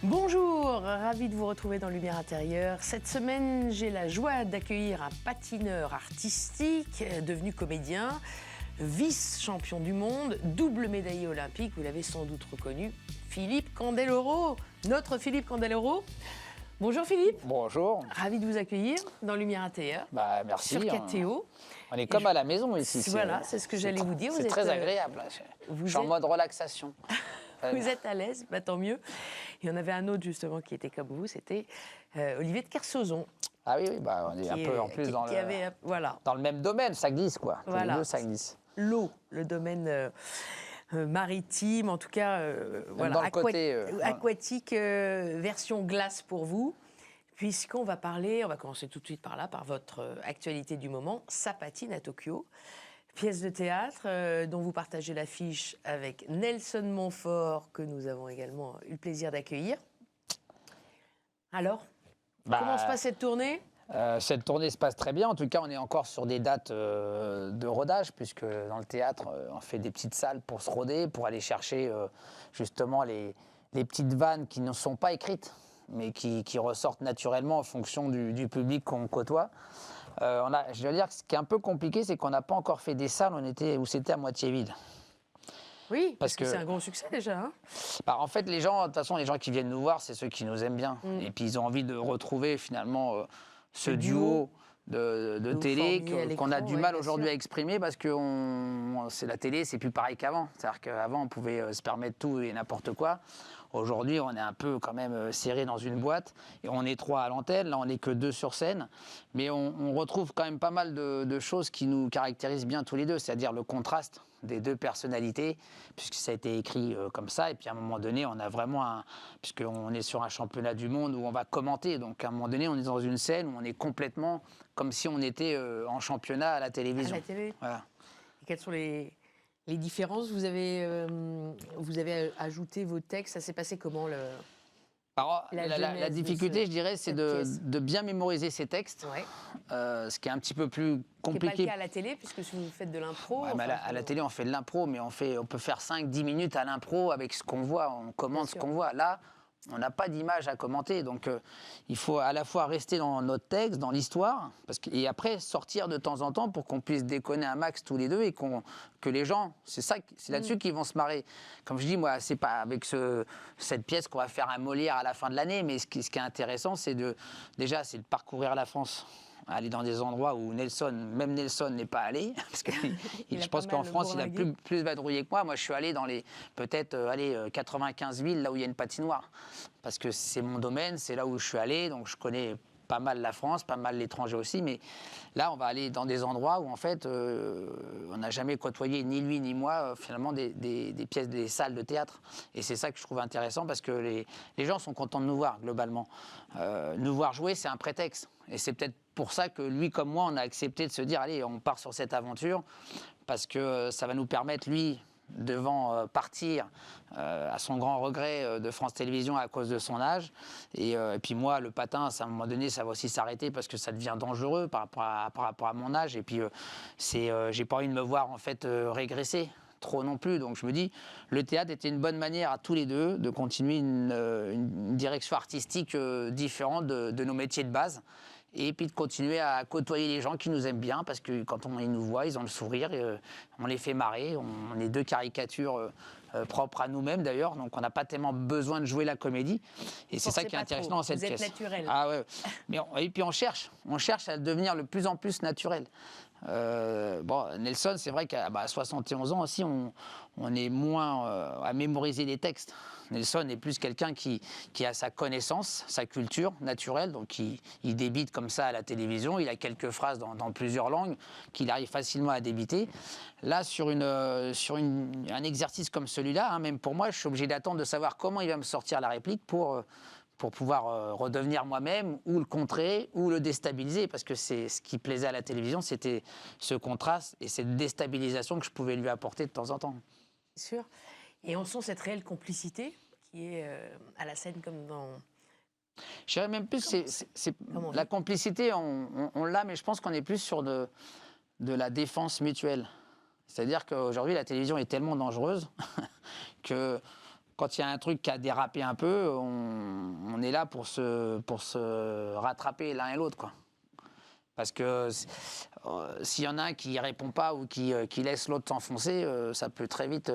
Bonjour, ravi de vous retrouver dans Lumière Intérieure. Cette semaine, j'ai la joie d'accueillir un patineur artistique devenu comédien, vice-champion du monde, double médaillé olympique, vous l'avez sans doute reconnu, Philippe Candeloro, notre Philippe Candeloro. Bonjour Philippe. Bonjour. Ravi de vous accueillir dans Lumière Intérieure. Merci. Sur KTO. On est comme à la maison ici. Voilà, c'est ce que j'allais vous dire. C'est très agréable. Je suis en mode relaxation. Vous êtes à l'aise, bah, tant mieux. Et on avait un autre justement qui était comme vous, c'était Olivier de Kersauzon. Ah oui, bah, on est un peu en plus dans le même domaine, ça glisse quoi. Voilà. Les deux, ça glisse. L'eau, le domaine maritime, en tout cas voilà, aquatique, version glace pour vous. Puisqu'on va parler, on va commencer tout de suite par là, par votre actualité du moment, Ça patine à Tokyo. Pièce de théâtre dont vous partagez l'affiche avec Nelson Montfort, que nous avons également eu le plaisir d'accueillir. Alors, comment se passe cette tournée ? Cette tournée se passe très bien. En tout cas, on est encore sur des dates de rodage, puisque dans le théâtre, on fait des petites salles pour se roder, pour aller chercher justement les petites vannes qui ne sont pas écrites, mais qui ressortent naturellement en fonction du public qu'on côtoie. Je veux dire que ce qui est un peu compliqué, c'est qu'on n'a pas encore fait des salles où c'était à moitié vide. Oui, parce que c'est un gros succès déjà. Hein, en fait, les gens qui viennent nous voir, c'est ceux qui nous aiment bien. Et puis ils ont envie de retrouver finalement ce duo de télé qu'on a du mal aujourd'hui à exprimer, parce que c'est la télé, c'est plus pareil qu'avant. C'est-à-dire qu'avant, on pouvait se permettre tout et n'importe quoi. Aujourd'hui, on est un peu quand même serré dans une boîte. Et on est 3 à l'antenne, là on n'est que 2 sur scène. Mais on retrouve quand même pas mal de choses qui nous caractérisent bien tous les deux, c'est-à-dire le contraste des deux personnalités, puisque ça a été écrit comme ça. Et puis à un moment donné, on a vraiment puisqu'on est sur un championnat du monde où on va commenter. Donc à un moment donné, on est dans une scène où on est complètement comme si on était en championnat à la télévision. À la télé. Voilà. Et quelles sont les différences ? Vous avez ajouté vos textes, ça s'est passé comment la difficulté, je dirais, c'est de bien mémoriser ces textes, ce qui est un petit peu plus compliqué. Ce qui n'est pas le cas à la télé, puisque si vous faites de l'impro... à la télé, on fait de l'impro, mais on peut faire 5-10 minutes à l'impro avec ce qu'on voit, on commente ce qu'on voit. Là, on n'a pas d'image à commenter, donc il faut à la fois rester dans notre texte, dans l'histoire, et après sortir de temps en temps pour qu'on puisse déconner un max tous les deux et que les gens, c'est là-dessus qu'ils vont se marrer. Comme je dis, moi, c'est pas avec cette pièce qu'on va faire un Molière à la fin de l'année, mais ce qui est intéressant, c'est de parcourir la France. Aller dans des endroits où même Nelson n'est pas allé, parce que je pense qu'en France, il a plus vadrouillé que moi. Moi, je suis allé dans peut-être 95 villes, là où il y a une patinoire, parce que c'est mon domaine, c'est là où je suis allé, donc je connais pas mal la France, pas mal l'étranger aussi, mais là, on va aller dans des endroits où, en fait, on n'a jamais côtoyé, ni lui ni moi, finalement, des pièces, des salles de théâtre. Et c'est ça que je trouve intéressant, parce que les gens sont contents de nous voir, globalement. Nous voir jouer, c'est un prétexte. Et c'est peut-être pour ça que lui, comme moi, on a accepté de se dire, allez, on part sur cette aventure, parce que ça va nous permettre, lui, devant partir à son grand regret de France Télévisions à cause de son âge. Et puis moi, le patin, à un moment donné, ça va aussi s'arrêter parce que ça devient dangereux par rapport à mon âge. Et puis, j'ai pas envie de me voir en fait régresser trop non plus. Donc je me dis, le théâtre était une bonne manière à tous les deux de continuer une direction artistique différente de nos métiers de base. Et puis de continuer à côtoyer les gens qui nous aiment bien, parce que quand ils nous voient, ils ont le sourire, on les fait marrer, on est 2 caricatures propres à nous-mêmes d'ailleurs, donc on n'a pas tellement besoin de jouer la comédie. Et c'est ça qui est intéressant dans cette pièce. Vous êtes naturel. Ah ouais. Et puis on cherche à devenir de plus en plus naturel. Nelson, c'est vrai qu'à 71 ans aussi, on est moins à mémoriser les textes. Nelson est plus quelqu'un qui a sa connaissance, sa culture naturelle, donc il débite comme ça à la télévision, il a quelques phrases dans plusieurs langues qu'il arrive facilement à débiter. Là, sur un exercice comme celui-là, même pour moi, je suis obligé d'attendre de savoir comment il va me sortir la réplique pour pouvoir redevenir moi-même, ou le contrer, ou le déstabiliser, parce que c'est ce qui plaisait à la télévision, c'était ce contraste et cette déstabilisation que je pouvais lui apporter de temps en temps. C'est sûr. Et on sent cette réelle complicité qui est à la scène comme dans... Je dirais même plus, la complicité, on l'a, mais je pense qu'on est plus sur de la défense mutuelle. C'est-à-dire qu'aujourd'hui, la télévision est tellement dangereuse que quand il y a un truc qui a dérapé un peu, on est là pour se rattraper l'un et l'autre, quoi. Parce que s'il y en a un qui répond pas ou qui laisse l'autre s'enfoncer, ça peut très vite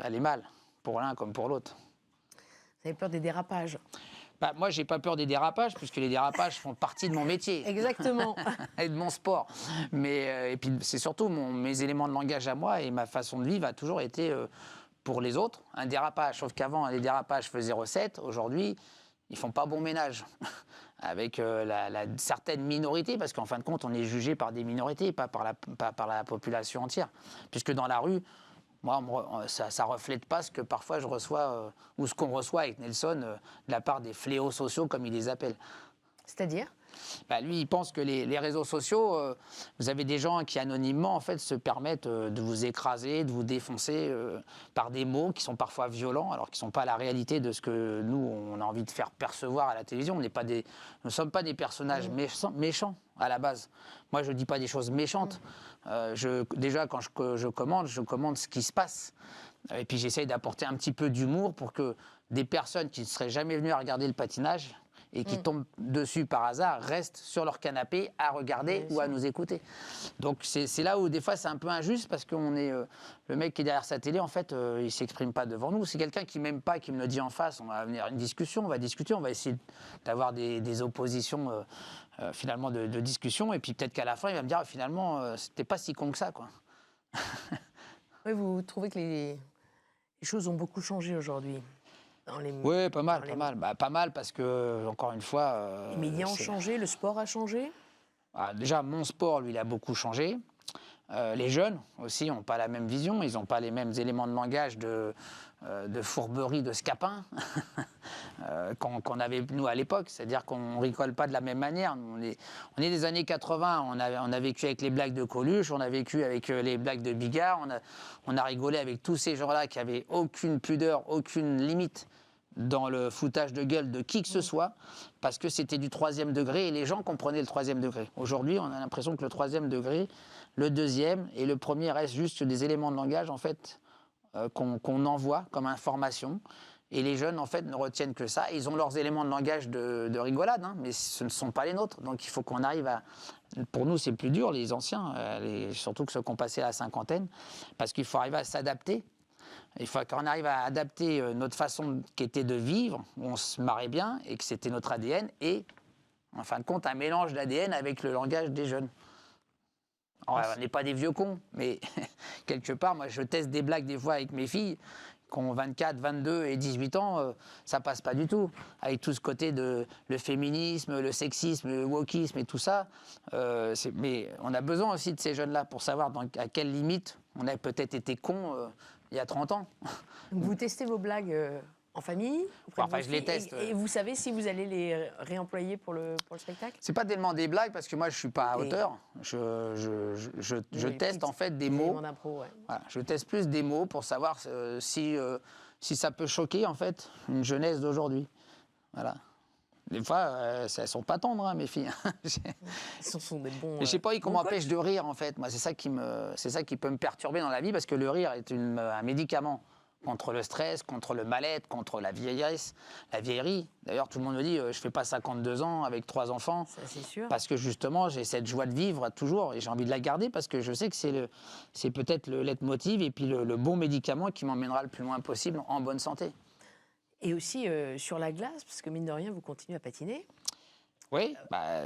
aller mal, pour l'un comme pour l'autre. Vous avez peur des dérapages? Bah, moi, j'ai pas peur des dérapages, puisque les dérapages font partie de mon métier. Exactement. Et de mon sport. Mais, et puis, c'est surtout mes éléments de langage à moi et ma façon de vivre a toujours été, pour les autres, un dérapage. Sauf qu'avant, les dérapages faisaient recette. Aujourd'hui, ils font pas bon ménage. Avec la certaine minorité, parce qu'en fin de compte, on est jugé par des minorités, pas par la population entière. Puisque dans la rue, moi, ça ne reflète pas ce que parfois je reçois, ou ce qu'on reçoit avec Nelson, de la part des fléaux sociaux, comme il les appelle. C'est-à-dire? Bah, lui, il pense que les réseaux sociaux, vous avez des gens qui anonymement en fait se permettent de vous écraser, de vous défoncer par des mots qui sont parfois violents, alors qu'ils ne sont pas la réalité de ce que nous on a envie de faire percevoir à la télévision. Nous ne sommes pas des personnages méchants à la base. Moi, je ne dis pas des choses méchantes. Déjà, quand je commande ce qui se passe. Et puis j'essaye d'apporter un petit peu d'humour pour que des personnes qui ne seraient jamais venues à regarder le patinage et qui tombent dessus par hasard, restent sur leur canapé à regarder ou à nous écouter. Donc c'est là où des fois c'est un peu injuste parce qu'on est le mec qui est derrière sa télé, en fait, il s'exprime pas devant nous. C'est quelqu'un qui m'aime pas, qui me le dit en face. On va venir à une discussion, on va discuter, on va essayer d'avoir des oppositions finalement de discussion. Et puis peut-être qu'à la fin il va me dire finalement c'était pas si con que ça, quoi. Oui, vous trouvez que les choses ont beaucoup changé aujourd'hui? Oui, pas mal. Bah, pas mal parce que, encore une fois... les médias ont changé, le sport a changé? Déjà, mon sport, lui, il a beaucoup changé. Les jeunes aussi n'ont pas la même vision, ils n'ont pas les mêmes éléments de langage de fourberie, de scapin qu'on avait nous à l'époque. C'est-à-dire qu'on ne rigole pas de la même manière. On est des années 80, on a vécu avec les blagues de Coluche, on a vécu avec les blagues de Bigard, on a rigolé avec tous ces gens-là qui n'avaient aucune pudeur, aucune limite dans le foutage de gueule de qui que ce soit, parce que c'était du 3e degré et les gens comprenaient le 3e degré. Aujourd'hui, on a l'impression que le 3e degré, le 2e et le 1er restent juste des éléments de langage en fait, qu'on envoie comme information. Et les jeunes, en fait, ne retiennent que ça. Ils ont leurs éléments de langage de rigolade, hein, mais ce ne sont pas les nôtres. Donc il faut qu'on arrive à... Pour nous, c'est plus dur, les anciens, surtout que ceux qui ont passé la cinquantaine, parce qu'il faut arriver à s'adapter. Il faut qu'on arrive à adapter notre façon qui était de vivre, où on se marrait bien, et que c'était notre ADN, et, en fin de compte, un mélange d'ADN avec le langage des jeunes. Alors, on n'est pas des vieux cons, mais quelque part, moi, je teste des blagues des fois avec mes filles, qui ont 24, 22 et 18 ans, ça passe pas du tout. Avec tout ce côté de le féminisme, le sexisme, le wokisme et tout ça. Mais on a besoin aussi de ces jeunes-là pour savoir à quelle limite on a peut-être été cons il y a 30 ans. Vous testez vos blagues en famille? Enfin, je les teste. Et vous savez si vous allez les réemployer pour le spectacle? C'est pas tellement des blagues parce que moi je suis pas auteur. Je teste en fait des mots. Ouais. Voilà, je teste plus des mots pour savoir si ça peut choquer en fait une jeunesse d'aujourd'hui. Voilà. Des fois, elles sont pas tendres, hein, mes filles. Ce sont des bons. Mais je sais pas comment m'empêche de rire en fait. Moi, c'est ça qui peut me perturber dans la vie parce que le rire est un médicament contre le stress, contre le mal-être, contre la vieillesse, la vieillerie. D'ailleurs, tout le monde me dit, je fais pas 52 ans avec 3 enfants. Ça, c'est sûr. Parce que justement, j'ai cette joie de vivre toujours et j'ai envie de la garder parce que je sais que c'est peut-être le leitmotiv et puis le bon médicament qui m'emmènera le plus loin possible en bonne santé. Et aussi sur la glace, parce que mine de rien, vous continuez à patiner. Oui,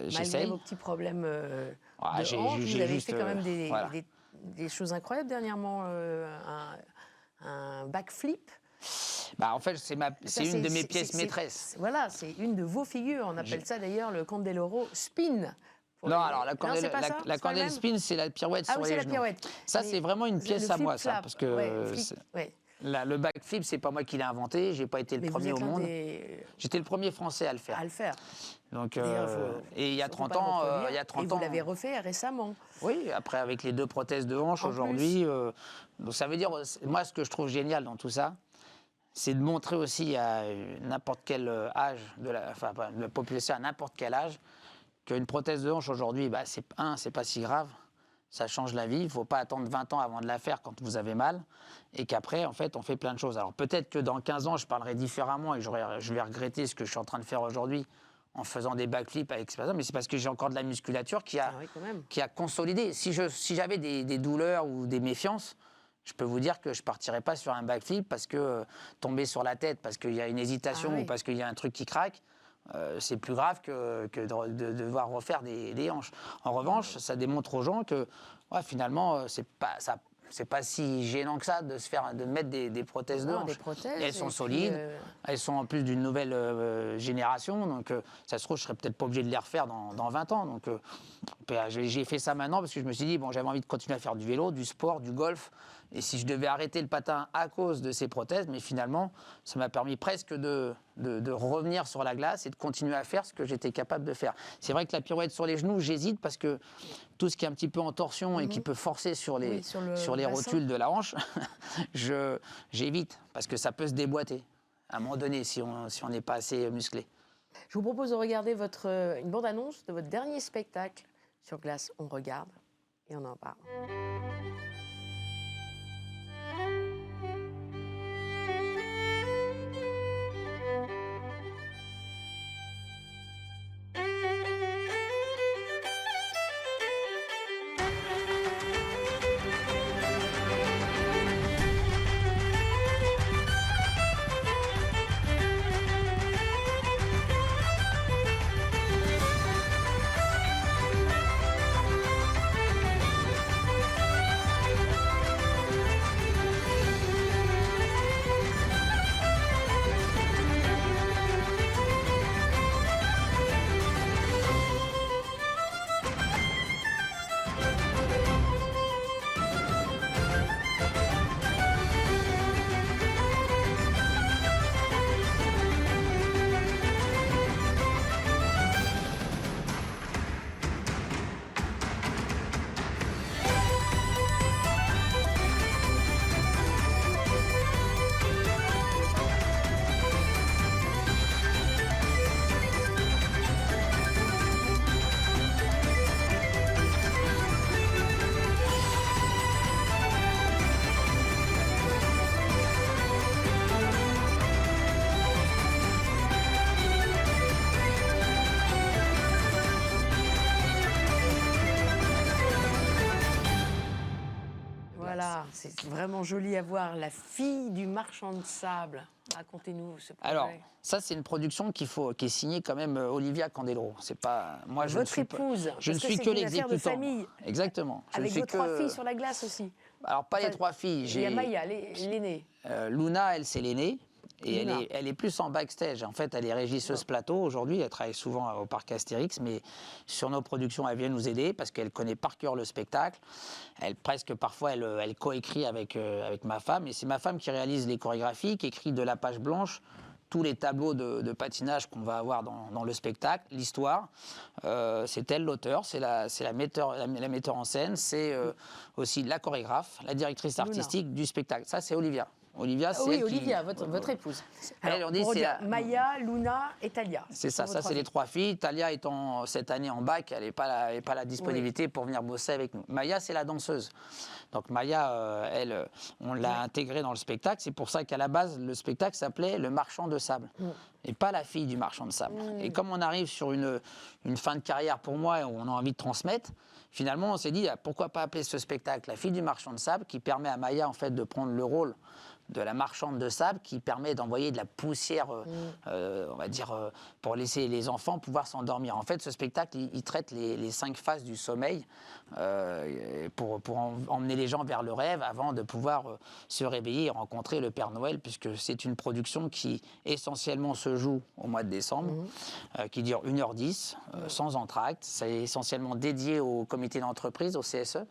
j'essaye. Malgré vos petits problèmes de hanche, vous avez fait quand même des choses incroyables dernièrement. Un backflip. En fait, c'est une de mes pièces maîtresses. Voilà, c'est une de vos figures. On appelle ça d'ailleurs le Candeloro spin. Alors la candele spin, c'est la pirouette sur les genoux. La pirouette. Ça, c'est vraiment une pièce à moi, ça, parce que le backflip, c'est pas moi qui l'ai inventé. J'ai pas été le premier au monde. J'étais le premier Français à le faire. Donc, et il y a 30 ans, et vous l'avez refait récemment. Oui, après avec les 2 prothèses de hanche aujourd'hui. Donc ça veut dire, moi, ce que je trouve génial dans tout ça, c'est de montrer aussi à n'importe quel âge de la population, à n'importe quel âge, qu'une prothèse de hanche aujourd'hui, c'est pas si grave. Ça change la vie. Il ne faut pas attendre 20 ans avant de la faire quand vous avez mal. Et qu'après, en fait, on fait plein de choses. Alors peut-être que dans 15 ans, je parlerai différemment et je vais regretter ce que je suis en train de faire aujourd'hui en faisant des backflips avec ces personnes. Mais c'est parce que j'ai encore de la musculature qui a consolidé. Si j'avais des douleurs ou des méfiances, je peux vous dire que je ne partirais pas sur un backflip parce que tomber sur la tête, parce qu'il y a une hésitation ou parce qu'il y a un truc qui craque. C'est plus grave que de devoir refaire des hanches. En revanche, ça démontre aux gens que finalement, c'est pas si gênant que ça de mettre des prothèses de hanches. Et elles sont solides, elles sont en plus d'une nouvelle génération, donc ça se trouve, je serais peut-être pas obligé de les refaire dans 20 ans. Donc j'ai fait ça maintenant parce que je me suis dit, bon, j'avais envie de continuer à faire du vélo, du sport, du golf. Et si je devais arrêter le patin à cause de ces prothèses, mais finalement, ça m'a permis presque de revenir sur la glace et de continuer à faire ce que j'étais capable de faire. C'est vrai que la pirouette sur les genoux, j'hésite parce que tout ce qui est un petit peu en torsion et qui peut forcer sur les rotules de la hanche, j'évite parce que ça peut se déboîter à un moment donné si on n'est pas assez musclé. Je vous propose de regarder une bande-annonce de votre dernier spectacle sur glace. On regarde et on en parle. Voilà, c'est vraiment joli à voir. La fille du marchand de sable. Racontez-nous ce projet. Alors, ça, c'est une production qui est signée quand même Olivia Candeloro. C'est pas moi. Votre épouse. Je ne suis que l'exécutant. C'est une affaire de famille. Exactement. Avec vos 3 filles sur la glace aussi. Alors, pas les 3 filles. Il y a Maya, l'aînée. Luna, elle, c'est l'aînée. Et elle est plus en backstage. En fait, elle est régisseuse plateau aujourd'hui. Elle travaille souvent au parc Astérix, mais sur nos productions, elle vient nous aider parce qu'elle connaît par cœur le spectacle. Parfois, elle coécrit avec ma femme. Et c'est ma femme qui réalise les chorégraphies, qui écrit de la page blanche tous les tableaux de patinage qu'on va avoir dans le spectacle, l'histoire. C'est elle l'auteur, c'est la metteur en scène, c'est aussi la chorégraphe, la directrice artistique du spectacle. Ça, c'est Olivia. Olivia, c'est Olivia, votre épouse. Alors, Maya, Luna et Talia. C'est ça, c'est les 3 filles. Talia étant cette année en bac, elle n'a pas la disponibilité pour venir bosser avec nous. Maya, c'est la danseuse. Donc Maya, on l'a intégrée dans le spectacle. C'est pour ça qu'à la base, le spectacle s'appelait Le Marchand de Sable. Et pas la fille du marchand de sable. Et comme on arrive sur une fin de carrière pour moi et on a envie de transmettre, finalement, on s'est dit, pourquoi pas appeler ce spectacle La fille du marchand de sable, qui permet à Maya, en fait, de prendre le rôle de la marchande de sable, qui permet d'envoyer de la poussière, on va dire, pour laisser les enfants pouvoir s'endormir. En fait, ce spectacle, il traite les 5 phases du sommeil pour emmener les gens vers le rêve avant de pouvoir se réveiller et rencontrer le Père Noël, puisque c'est une production qui essentiellement se joue au mois de décembre, qui dure 1h10, sans entracte. C'est essentiellement dédié au comité d'entreprise, au CSE,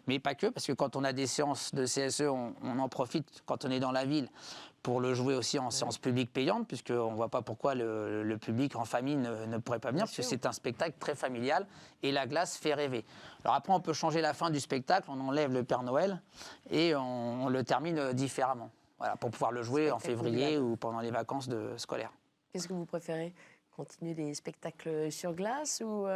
mais pas que, parce que quand on a des séances de CSE, on en profite quand on est dans la ville pour le jouer aussi en séance publique payante, puisqu'on ne voit pas pourquoi le public en famille ne pourrait pas venir, puisque c'est un spectacle très familial et la glace fait rêver. Alors après, on peut changer la fin du spectacle, on enlève le Père Noël et on le termine différemment, voilà, pour pouvoir le jouer en février ou pendant les vacances scolaires. Qu'est-ce que vous préférez ? Continuer des spectacles sur glace ou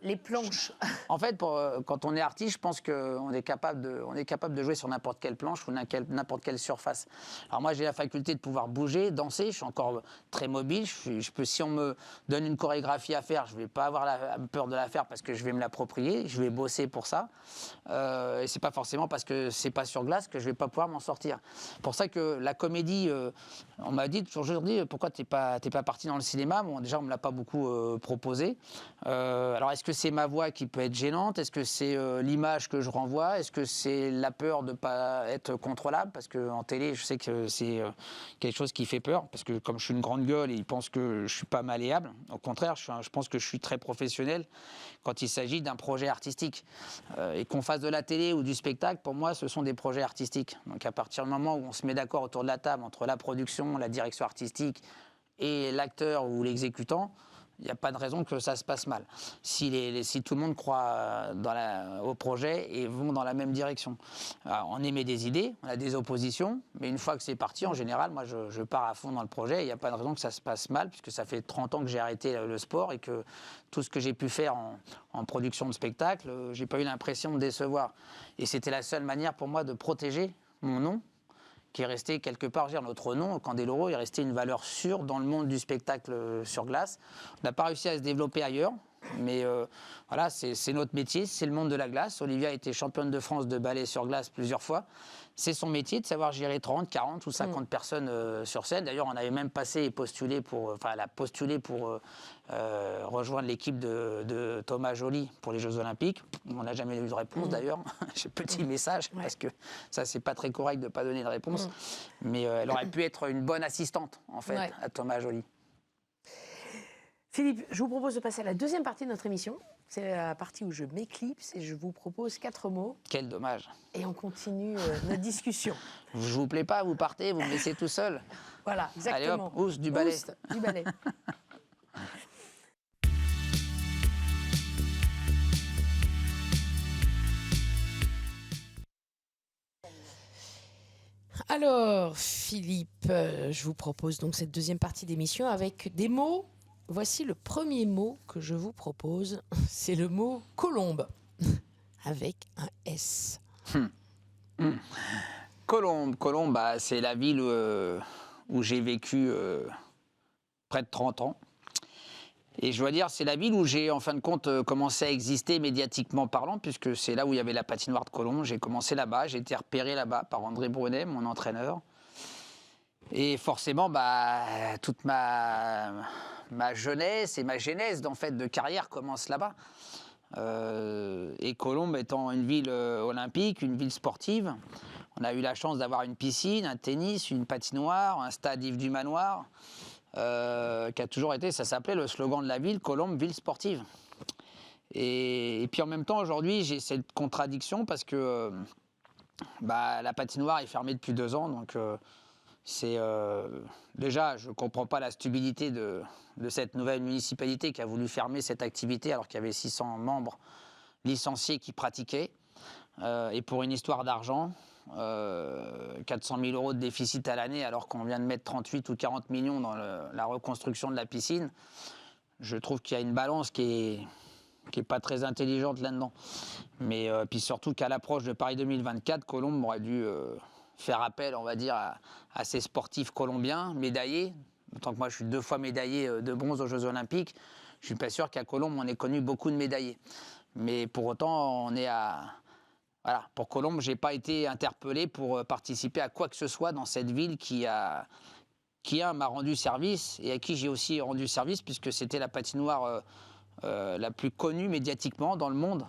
les planches. En fait, quand on est artiste, je pense qu'on est capable de jouer sur n'importe quelle planche ou n'importe quelle surface. Alors moi, j'ai la faculté de pouvoir bouger, danser. Je suis encore très mobile. Si on me donne une chorégraphie à faire, je ne vais pas avoir peur de la faire parce que je vais me l'approprier. Je vais bosser pour ça. Et c'est pas forcément parce que c'est pas sur glace que je vais pas pouvoir m'en sortir. Pour ça que la comédie, on m'a dit aujourd'hui, pourquoi t'es pas parti dans le cinéma? Bon, déjà, on me l'a pas beaucoup proposé. Alors, est-ce que c'est ma voix qui peut être gênante? Est-ce que c'est l'image que je renvoie? Est-ce que c'est la peur de ne pas être contrôlable? Parce qu'en télé, je sais que c'est quelque chose qui fait peur. Parce que comme je suis une grande gueule, ils pensent que je ne suis pas malléable. Au contraire, je pense que je suis très professionnel quand il s'agit d'un projet artistique. Et qu'on fasse de la télé ou du spectacle, pour moi, ce sont des projets artistiques. Donc, à partir du moment où on se met d'accord autour de la table entre la production, la direction artistique et l'acteur ou l'exécutant, il n'y a pas de raison que ça se passe mal. Si tout le monde croit au projet et vont dans la même direction. Alors, on émet des idées, on a des oppositions, mais une fois que c'est parti, en général, moi, je pars à fond dans le projet. Il n'y a pas de raison que ça se passe mal, puisque ça fait 30 ans que j'ai arrêté le sport et que tout ce que j'ai pu faire en production de spectacle, je n'ai pas eu l'impression de décevoir. Et c'était la seule manière pour moi de protéger mon nom, qui est resté quelque part, notre nom, Candeloro, est resté une valeur sûre dans le monde du spectacle sur glace. On n'a pas réussi à se développer ailleurs, mais voilà, c'est notre métier, c'est le monde de la glace. Olivia a été championne de France de ballet sur glace plusieurs fois. C'est son métier de savoir gérer 30, 40 ou 50 personnes sur scène. D'ailleurs, on avait même passé et postulé elle a postulé pour rejoindre l'équipe de Thomas Joly pour les Jeux Olympiques. On n'a jamais eu de réponse d'ailleurs. J'ai petit message parce que ça, c'est pas très correct de ne pas donner de réponse. Mais elle aurait pu être une bonne assistante en fait à Thomas Joly. Philippe, je vous propose de passer à la deuxième partie de notre émission. C'est la partie où je m'éclipse et je vous propose 4 mots. Quel dommage. Et on continue notre discussion. Je vous plais pas, vous partez, vous me laissez tout seul. Voilà, exactement. Allez hop, oust du balai. Oust du balai. Alors, Philippe, je vous propose donc cette deuxième partie d'émission avec des mots. Voici le premier mot que je vous propose, c'est le mot colombe, avec un S. Colombe, c'est la ville où j'ai vécu près de 30 ans. Et je dois dire, c'est la ville où j'ai, en fin de compte, commencé à exister médiatiquement parlant, puisque c'est là où il y avait la patinoire de Colombe. J'ai commencé là-bas, j'ai été repéré là-bas par André Brunet, mon entraîneur. Et forcément, toute ma jeunesse et ma genèse en fait, de carrière commence là-bas. Et Colombe étant une ville olympique, une ville sportive, on a eu la chance d'avoir une piscine, un tennis, une patinoire, un stade Yves du Manoir, qui a toujours été, ça s'appelait le slogan de la ville, Colombe, ville sportive. Et puis en même temps, aujourd'hui, j'ai cette contradiction parce que la patinoire est fermée depuis 2 ans, donc déjà, je ne comprends pas la stupidité de cette nouvelle municipalité qui a voulu fermer cette activité alors qu'il y avait 600 membres licenciés qui pratiquaient. Et pour une histoire d'argent, 400 000 € de déficit à l'année alors qu'on vient de mettre 38 ou 40 millions dans la reconstruction de la piscine, je trouve qu'il y a une balance qui est pas très intelligente là-dedans. Mais puis surtout qu'à l'approche de Paris 2024, Colombe aurait dû faire appel, on va dire, à ces sportifs colombiens, médaillés. Tant que moi, je suis 2 fois médaillé de bronze aux Jeux Olympiques, je ne suis pas sûr qu'à Colombe, on ait connu beaucoup de médaillés. Mais pour autant, on est à... Voilà, pour Colombe, je n'ai pas été interpellé pour participer à quoi que ce soit dans cette ville qui m'a rendu service et à qui j'ai aussi rendu service, puisque c'était la patinoire la plus connue médiatiquement dans le monde.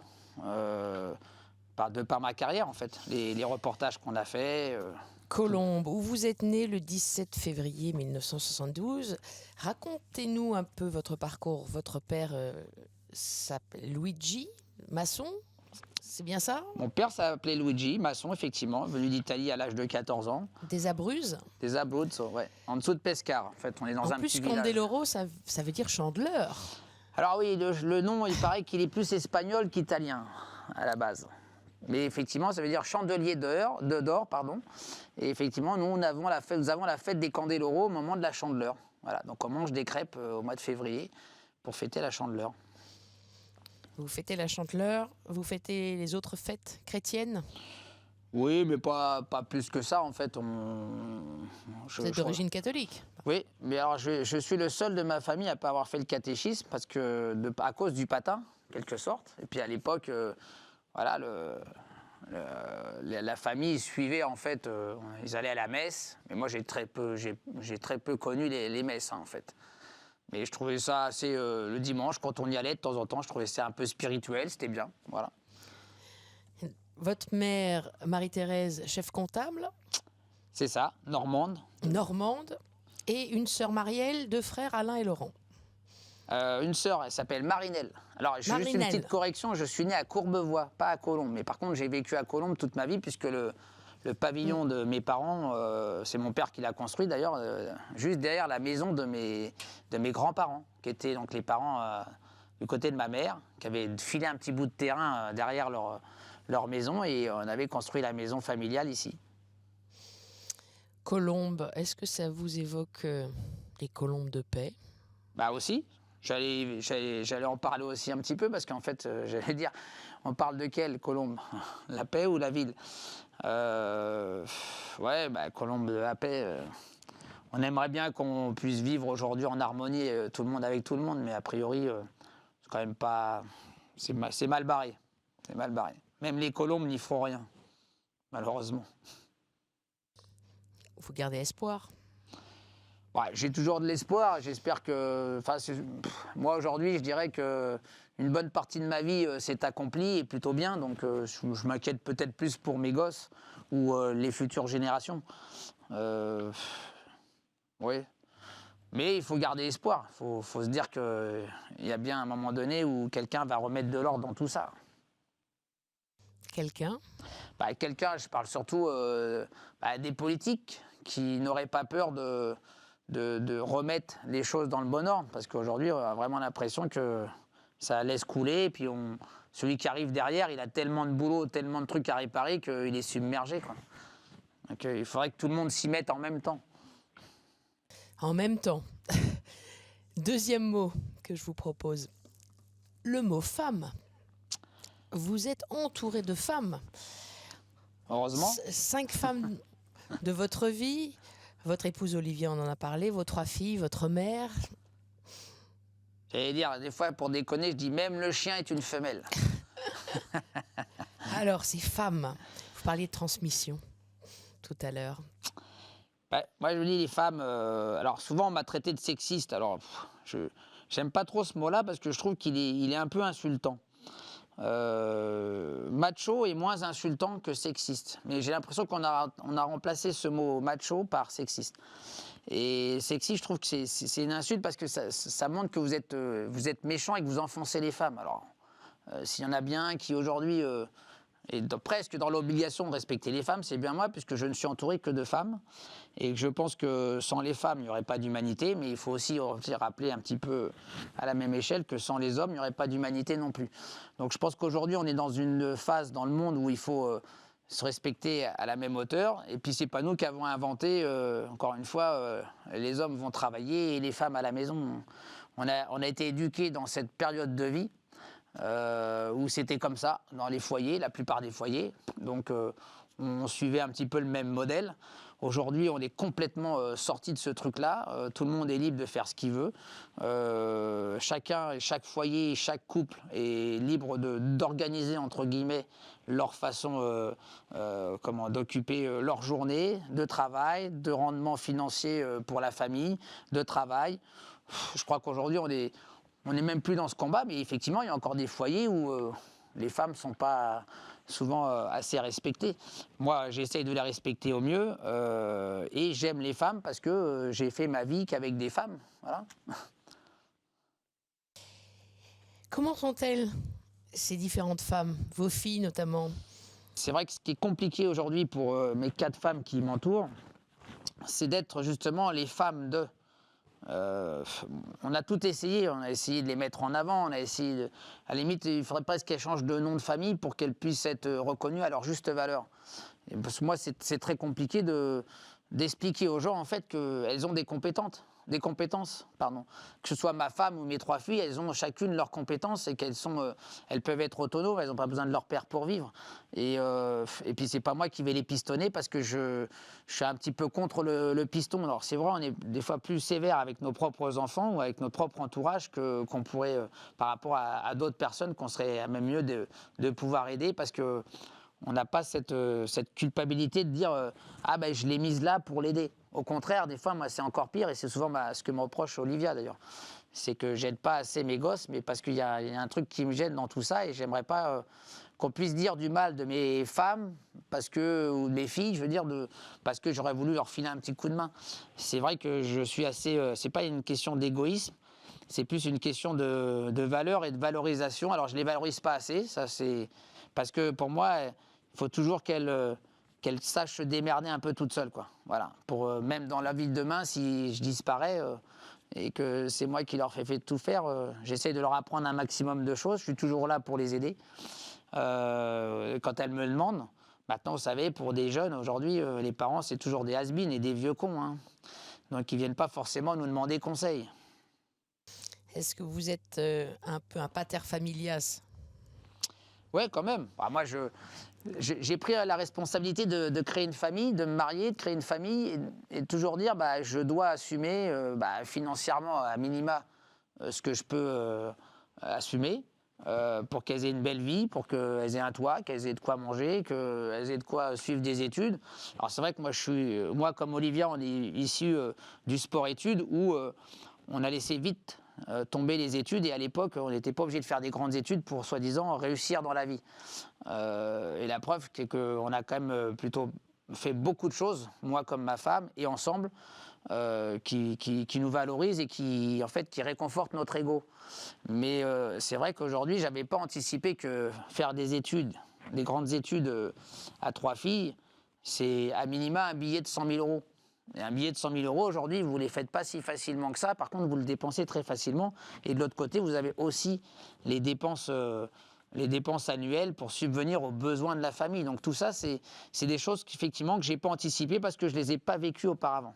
De par ma carrière, en fait, les reportages qu'on a faits. Colombe, où vous êtes né le 17 février 1972. Racontez-nous un peu votre parcours. Votre père s'appelle Luigi, maçon, c'est bien ça? Mon père s'appelait Luigi, maçon, effectivement, venu d'Italie à l'âge de 14 ans. Des Abruzzes? Des Abruzzes, ouais. En dessous de Pescara, en fait, on est dans un petit village. En plus, Candeloro, ça veut dire chandeleur. Alors oui, le nom, il paraît qu'il est plus espagnol qu'italien, à la base. Mais effectivement, ça veut dire chandelier d'or. Et effectivement, nous avons la fête des Candeloro au moment de la Chandeleur. Voilà, donc on mange des crêpes au mois de février pour fêter la Chandeleur. Vous fêtez la Chandeleur, vous fêtez les autres fêtes chrétiennes? Oui, mais pas plus que ça, en fait. Vous êtes d'origine catholique? Oui, mais alors je suis le seul de ma famille à ne pas avoir fait le catéchisme parce que à cause du patin, en quelque sorte. Et puis à l'époque, voilà, la famille suivait en fait, ils allaient à la messe. Mais moi j'ai très peu connu les messes en fait. Mais je trouvais ça assez le dimanche quand on y allait de temps en temps, je trouvais ça un peu spirituel, c'était bien, voilà. Votre mère, Marie-Thérèse, chef comptable? C'est ça, normande. Normande. Et une sœur Marielle, deux frères Alain et Laurent. Une sœur, elle s'appelle Marinelle. Alors, juste une petite correction, je suis né à Courbevoie, pas à Colombes. Mais par contre, j'ai vécu à Colombes toute ma vie, puisque le pavillon de mes parents, c'est mon père qui l'a construit d'ailleurs, juste derrière la maison de mes grands-parents, qui étaient donc les parents du côté de ma mère, qui avaient filé un petit bout de terrain derrière leur maison, et on avait construit la maison familiale ici. Colombes, est-ce que ça vous évoque les colombes de paix? Bah aussi. J'allais en parler aussi un petit peu parce qu'en fait, j'allais dire, on parle de quelle Colombe? La paix ou la ville? Ouais, bah, Colombe de la paix. On aimerait bien qu'on puisse vivre aujourd'hui en harmonie, tout le monde avec tout le monde, mais a priori, c'est quand même pas. C'est mal barré. C'est mal barré. Même les Colombes n'y feront rien, malheureusement. Il faut garder espoir. Ouais, j'ai toujours de l'espoir. J'espère que. Moi, aujourd'hui, je dirais qu'une bonne partie de ma vie s'est accomplie et plutôt bien. Donc, je m'inquiète peut-être plus pour mes gosses ou les futures générations. Oui. Mais il faut garder espoir. Il faut se dire qu'il y a bien un moment donné où quelqu'un va remettre de l'ordre dans tout ça. Quelqu'un? Quelqu'un, je parle surtout des politiques qui n'auraient pas peur de remettre les choses dans le bon ordre, parce qu'aujourd'hui, on a vraiment l'impression que ça laisse couler, et puis celui qui arrive derrière, il a tellement de boulot, tellement de trucs à réparer qu'il est submergé, quoi. Donc, il faudrait que tout le monde s'y mette en même temps. En même temps. Deuxième mot que je vous propose, le mot femme. Vous êtes entouré de femmes. Heureusement. 5 femmes de votre vie. Votre épouse Olivier, on en a parlé, vos 3 filles, votre mère. J'allais dire, des fois, pour déconner, je dis même le chien est une femelle. Alors, ces femmes, vous parliez de transmission tout à l'heure. Moi, je dis les femmes. Alors, souvent, on m'a traité de sexiste. Alors, j'aime pas trop ce mot-là parce que je trouve qu'il est un peu insultant. Macho est moins insultant que sexiste. Mais j'ai l'impression qu'on a remplacé ce mot macho par sexiste. Et sexiste, je trouve que c'est une insulte parce que ça montre que vous êtes méchant et que vous enfoncez les femmes. Alors, s'il y en a bien un qui aujourd'hui est presque dans l'obligation de respecter les femmes, c'est bien moi, puisque je ne suis entouré que de femmes. Et je pense que sans les femmes, il n'y aurait pas d'humanité, mais il faut aussi rappeler un petit peu à la même échelle que sans les hommes, il n'y aurait pas d'humanité non plus. Donc je pense qu'aujourd'hui, on est dans une phase dans le monde où il faut se respecter à la même hauteur. Et puis, c'est pas nous qui avons inventé, encore une fois, les hommes vont travailler et les femmes à la maison. On a été éduqués dans cette période de vie où c'était comme ça, dans les foyers, la plupart des foyers. Donc, on suivait un petit peu le même modèle. Aujourd'hui, on est complètement sorti de ce truc-là. Tout le monde est libre de faire ce qu'il veut. Chaque foyer, chaque couple est libre d'organiser, entre guillemets, leur façon d'occuper leur journée de travail, de rendement financier pour la famille, de travail. Je crois qu'aujourd'hui, on n'est même plus dans ce combat, mais effectivement, il y a encore des foyers où les femmes ne sont pas souvent assez respectées. Moi, j'essaye de les respecter au mieux et j'aime les femmes parce que j'ai fait ma vie qu'avec des femmes. Voilà. Comment sont-elles, ces différentes femmes, vos filles notamment? C'est vrai que ce qui est compliqué aujourd'hui pour mes 4 femmes qui m'entourent, c'est d'être justement les femmes de... on a tout essayé, on a essayé de les mettre en avant, on a essayé à la limite, il faudrait presque qu'elles changent de nom de famille pour qu'elles puissent être reconnues à leur juste valeur. Et parce que moi, c'est très compliqué d'expliquer aux gens en fait qu'elles ont des compétences. des compétences, pardon. Que ce soit ma femme ou mes 3 filles, elles ont chacune leurs compétences et elles peuvent être autonomes, elles n'ont pas besoin de leur père pour vivre. Et puis c'est pas moi qui vais les pistonner parce que je suis un petit peu contre le piston. Alors c'est vrai, on est des fois plus sévère avec nos propres enfants ou avec notre propre entourage qu'on pourrait, par rapport à d'autres personnes, qu'on serait même mieux de pouvoir aider parce que on n'a pas cette culpabilité de dire ah ben je l'ai mise là pour l'aider. Au contraire, des fois, moi, c'est encore pire et c'est souvent ce que me reproche Olivia d'ailleurs. C'est que j'aide pas assez mes gosses, mais parce qu'il y a un truc qui me gêne dans tout ça et j'aimerais pas qu'on puisse dire du mal de mes femmes ou de mes filles, je veux dire, parce que j'aurais voulu leur filer un petit coup de main. C'est vrai que je suis assez. C'est pas une question d'égoïsme. C'est plus une question de valeur et de valorisation. Alors, je ne les valorise pas assez, ça c'est parce que pour moi, il faut toujours qu'elles sachent se démerder un peu toutes seules, quoi. Voilà. Pour même dans la vie de demain, si je disparais et que c'est moi qui leur fais tout faire, j'essaie de leur apprendre un maximum de choses. Je suis toujours là pour les aider quand elles me le demandent. Maintenant, vous savez, pour des jeunes aujourd'hui, les parents c'est toujours des has-beens et des vieux cons, hein. Donc ils viennent pas forcément nous demander conseil. Est-ce que vous êtes un peu un pater familias? Ouais, quand même. Bah, moi, j'ai pris la responsabilité de créer une famille, de me marier, de créer une famille et de toujours dire bah, je dois assumer financièrement, à minima, ce que je peux assumer pour qu'elles aient une belle vie, pour qu'elles aient un toit, qu'elles aient de quoi manger, qu'elles aient de quoi suivre des études. Alors, c'est vrai que moi, comme Olivia, on est issu du sport-études où on a laissé vite tomber les études et à l'époque on n'était pas obligé de faire des grandes études pour soi-disant réussir dans la vie et la preuve c'est qu'on a quand même plutôt fait beaucoup de choses, moi comme ma femme et ensemble qui nous valorisent et qui réconfortent notre ego, mais c'est vrai qu'aujourd'hui j'avais pas anticipé que faire des grandes études à 3 filles c'est à minima un billet de 100 000 euros. Et un billet de 100 000 euros, aujourd'hui, vous ne les faites pas si facilement que ça. Par contre, vous le dépensez très facilement. Et de l'autre côté, vous avez aussi les dépenses annuelles pour subvenir aux besoins de la famille. Donc tout ça, c'est des choses qu'effectivement que je n'ai pas anticipées parce que je ne les ai pas vécues auparavant.